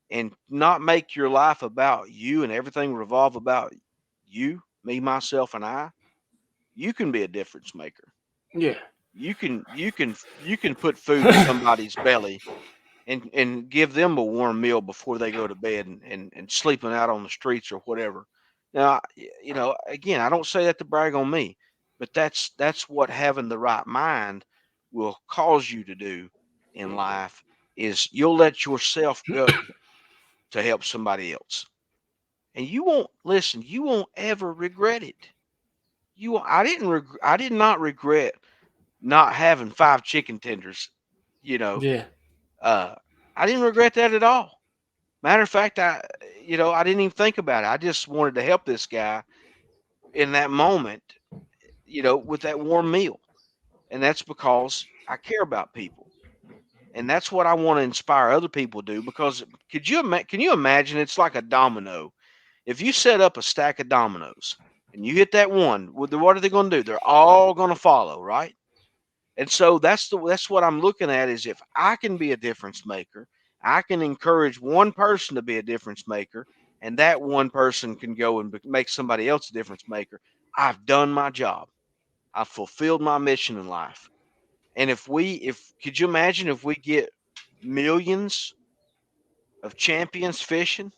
and not make your life about you and everything revolve about you, me, myself, and I, you can be a difference maker. Yeah. You can put food in somebody's belly and give them a warm meal before they go to bed and sleeping out on the streets or whatever. Now, again, I don't say that to brag on me, but that's what having the right mind will cause you to do in life is you'll let yourself go to help somebody else. And you won't ever regret it. I did not regret not having 5 chicken tenders, you know. Yeah. Uh I didn't regret that at all. Matter of fact, I didn't even think about it. I just wanted to help this guy in that moment, with that warm meal. And that's because I care about people. And that's what I want to inspire other people to do because can you imagine it's like a domino. If you set up a stack of dominoes and you hit that one, what are they going to do? They're all going to follow, right? And so that's what I'm looking at is if I can be a difference maker, I can encourage one person to be a difference maker, and that one person can go and make somebody else a difference maker. I've done my job. I've fulfilled my mission in life. And if could you imagine if we get millions of champions fishing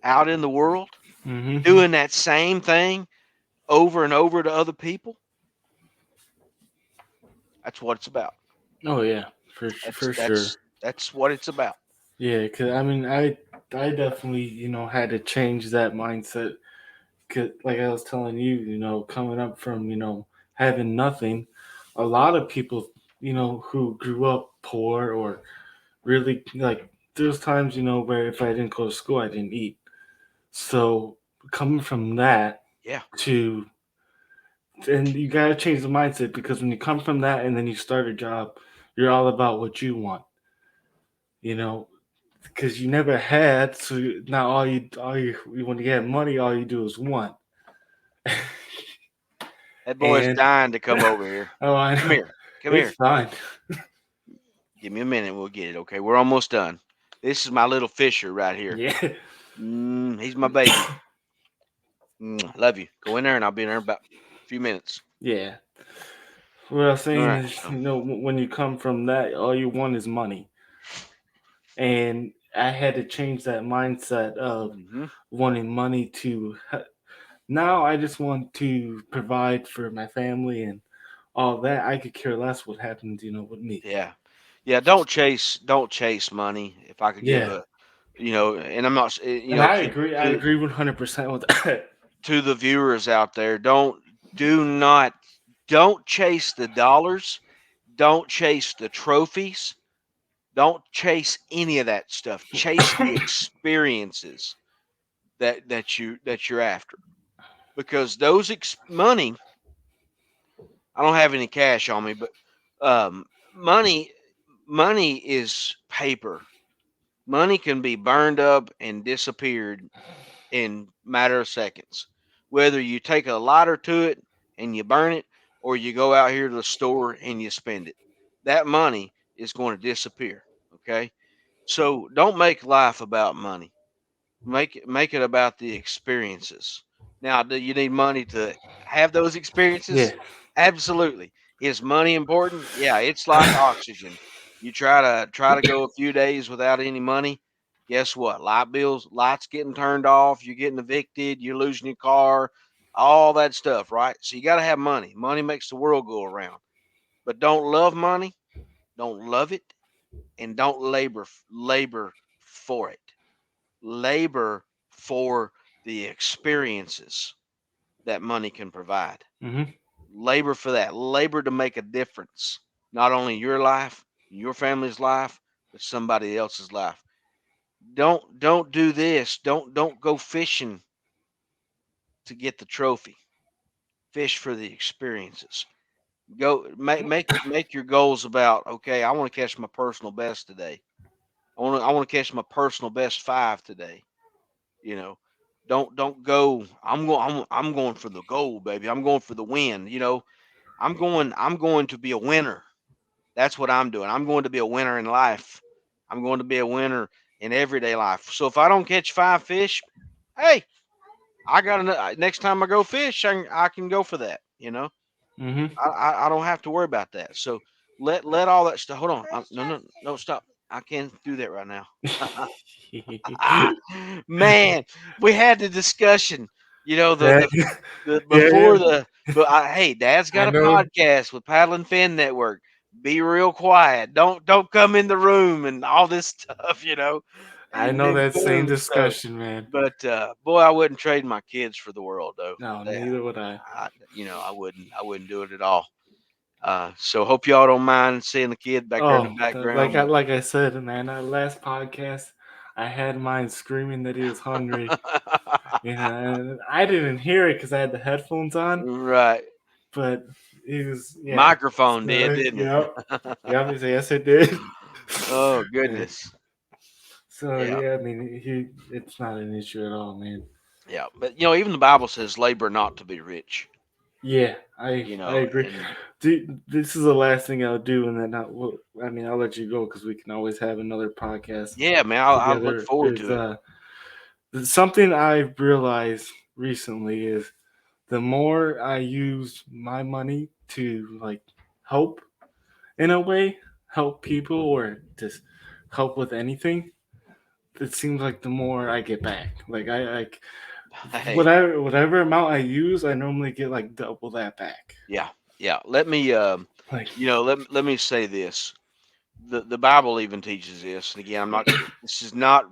out in the world Mm-hmm. doing that same thing over and over to other people? That's what it's about. Oh yeah, That's for sure. that's that's what it's about. Yeah, cause I mean, I definitely had to change that mindset. Cause like I was telling you, coming up from having nothing, a lot of people who grew up poor or really like there's times where if I didn't go to school, I didn't eat. So coming from that Yeah. to and you gotta change the mindset because when you come from that and then you start a job, you're all about what you want. You know, because you never had, so now all you when you get money, all you do is want. That boy's And dying to come over here. oh, I Come know here. Come it's here. fine. Give me a minute. We'll get it. Okay. We're almost done. This is my little Fisher right here. Yeah, He's my baby. Love you. Go in there and I'll be in there in about a few minutes. yeah. What I'm All saying right. is, So, when you come from that, all you want is money, and I had to change that mindset of hmm wanting money to. Now I just want to provide for my family and all that. I could care less what happens, with me. yeah. Yeah. Don't chase money. If I could give Yeah, and I'm not, and I agree. I to, agree 100% with that. to the viewers out there, do not, don't chase the dollars. Don't chase the trophies. Don't chase any of that stuff. Chase the experiences that you're after. Because those money, I don't have any cash on me, but um, money money is paper. Money can be burned up and disappeared in matter of seconds. Whether you take a lighter to it and you burn it, or you go out here to the store and you spend it, that money is going to disappear. Okay, so don't make life about money. Make it about the experiences. Now, do you need money to have those Yeah, experiences? Absolutely. Is money important? Yeah, it's like oxygen. You try to go a few days without any money. Guess what? Lights getting turned off, you're getting evicted, you're losing your car, all that stuff, right? So you got to have money. Money makes the world go around. But don't love money, don't love it, and don't labor for it. labor for the experiences that money can provide. Mm-hmm. Labor for that. Labor to make a difference, not only in your life, your family's life, but somebody else's life. Don't do this. Don't go fishing to get the trophy. Fish for the experiences. Go make your goals about, okay, I want to catch my personal best today. I want to catch my personal best 5 today. You know, don't go. I'm going for the goal, baby. I'm going for the win. I'm going to be a winner. That's what I'm doing. I'm going to be a winner in life. I'm going to be a winner in everyday life. So if I don't catch 5 fish, hey, I got next time I go fish, I can go for that. Mm-hmm. I don't have to worry about that. So let all that stuff. Hold on. No, stop. I can't do that right now. Man, we had the discussion. Yeah, The yeah, before yeah. the but hey, Dad's I got a know. podcast with Paddle and Fin Network. Be real quiet. Don't come in the room and all this stuff. I And know then that same boom. So, discussion, man. but boy, I wouldn't trade my kids for the world, though. No, They, neither would I. I wouldn't do it at all. So hope y'all don't mind seeing the kid back there in the Oh, like I background. like I said, man, that last podcast, I had mine screaming that he was hungry. And I didn't hear it because I had the headphones on, Right. but he was, yeah. Microphone did, So, didn't yep. it? Yep. He said, yes, it did. Oh Yeah. goodness. So Yeah. yeah, I mean, it's not an issue at all, man. Yeah. But even the Bible says labor not to be rich. Yeah, I agree. And This is the last thing I'll do, and then I'll let you go because we can always have another podcast yeah, man, I look together. forward to it. Something I've realized recently is the more I use my money to like help in a way, help people or just help with anything, it seems like the more I get back. Like I like Hey, whatever amount I use, I normally get like double that back. yeah, yeah. Let me Like let me say this. The Bible even teaches this. And again, I'm not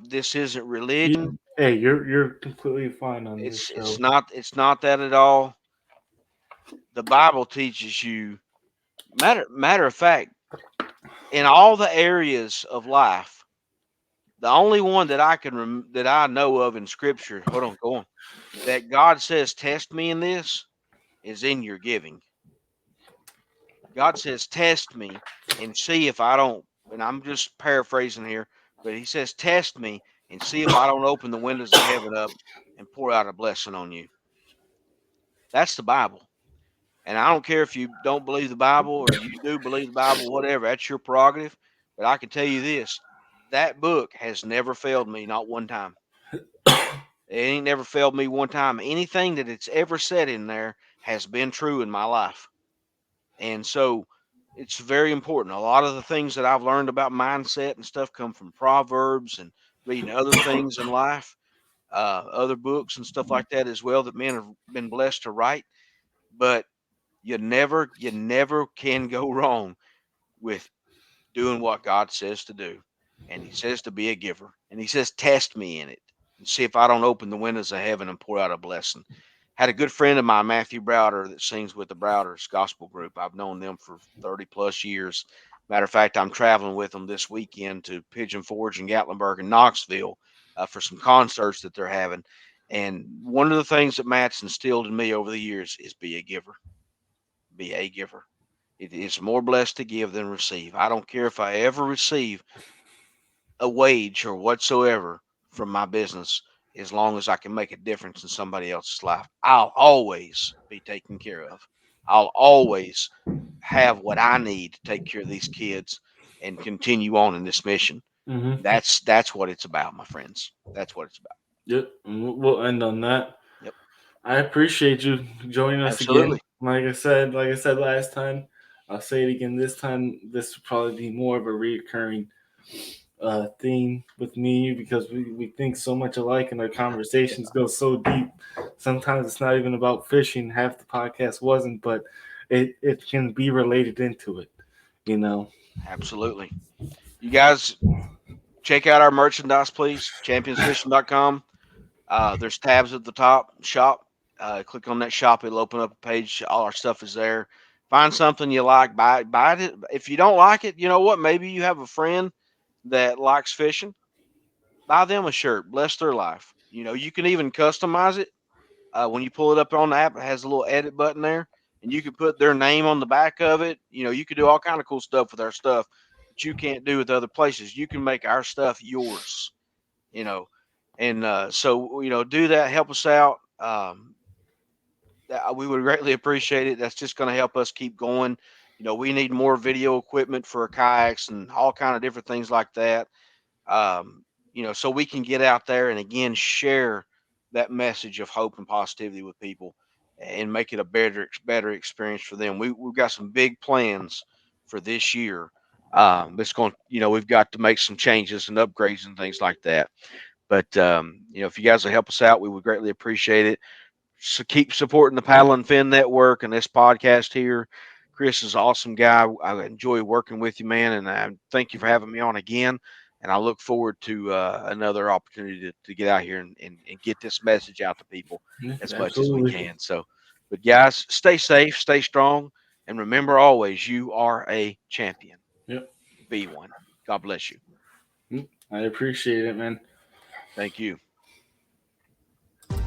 this isn't religion. hey, you're completely fine on this It's show. not that at all. The Bible teaches you, matter of fact, in all the areas of life, the only one that that I know of in Scripture. Hold on, go on. That God says, "Test me in this," is in your giving. God says, "Test me and see if I don't." And I'm just paraphrasing here, but He says, "Test me and see if I don't open the windows of heaven up and pour out a blessing on you." That's the Bible. And I don't care if you don't believe the Bible or you do believe the Bible, whatever, that's your prerogative. But I can tell you this, that book has never failed me, not one time. It ain't never failed me one time. Anything that it's ever said in there has been true in my life. And so it's very important. A lot of the things that I've learned about mindset and stuff come from Proverbs and reading other things in life, other books and stuff like that as well that men have been blessed to write. But you never can go wrong with doing what God says to do. And He says to be a giver. And He says, test me in it and see if I don't open the windows of heaven and pour out a blessing. Had a good friend of mine, Matthew Browder, that sings with the Browders Gospel Group. I've known them for 30 plus years. Matter of fact, I'm traveling with them this weekend to Pigeon Forge and Gatlinburg and Knoxville for some concerts that they're having. And one of the things that Matt's instilled in me over the years is be a giver. Be a giver. It is more blessed to give than receive. I don't care if I ever receive a wage or whatsoever from my business, as long as I can make a difference in somebody else's life. I'll always be taken care of. I'll always have what I need to take care of these kids and continue on in this mission. Mm-hmm. That's what it's about, my friends. That's what it's about. Yep. And we'll end on that. Yep. I appreciate you joining us again. Absolutely. Like I said last time, I'll say it again this time. This will probably be more of a reoccurring theme with me because we think so much alike and our conversations go so deep. Sometimes it's not even about fishing. Half the podcast wasn't, but it can be related into it, you know. Absolutely. You guys check out our merchandise, please. Championsfishing.com. There's tabs at the top, shop. Click on that shop. It'll open up a page. All our stuff is there. Find something you like, buy it. If you don't like it, you know what? Maybe you have a friend that likes fishing. Buy them a shirt. Bless their life. You can even customize it. When you pull it up on the app, it has a little edit button there, and you can put their name on the back of it. You can do all kind of cool stuff with our stuff that you can't do with other places. You can make our stuff yours. And so do that. Help us out. We would greatly appreciate it. That's just going to help us keep going. We need more video equipment for our kayaks and all kind of different things like that. So we can get out there and again share that message of hope and positivity with people and make it a better experience for them. We've got some big plans for this year. It's going, we've got to make some changes and upgrades and things like that. But if you guys will help us out, we would greatly appreciate it. So keep supporting the Paddle and Fin Network and this podcast here. Chris is an awesome guy. I enjoy working with you, man, and I thank you for having me on again. And I look forward to another opportunity to get out here and get this message out to people as much as we can. So, but guys, stay safe, stay strong, and remember always, you are a champion. Yep. Be one. God bless you. I appreciate it, man. Thank you.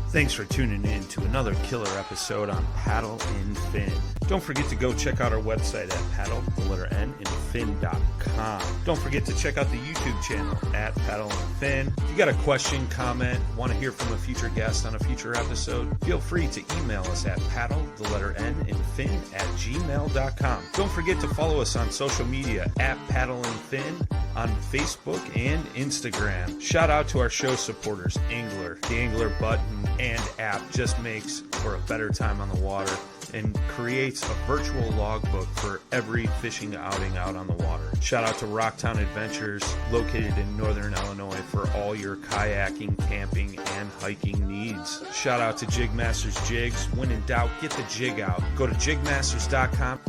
Thanks for tuning in to another killer episode on Paddle and Fin. Don't forget to go check out our website at paddle_and_fin.com. Don't forget to check out the YouTube channel at Paddle and Fin. If you got a question, comment, want to hear from a future guest on a future episode, feel free to email us at paddle_and_fin@gmail.com. Don't forget to follow us on social media at Paddle and Fin on Facebook and Instagram. Shout out to our show supporters, Angler. The Angler button and app just makes for a better time on the water and creates a virtual logbook for every fishing outing out on the water. Shout out to Rocktown Adventures, located in Northern Illinois, for all your kayaking, camping, and hiking needs. Shout out to Jig Masters Jigs. When in doubt, get the jig out. Go to jigmasters.com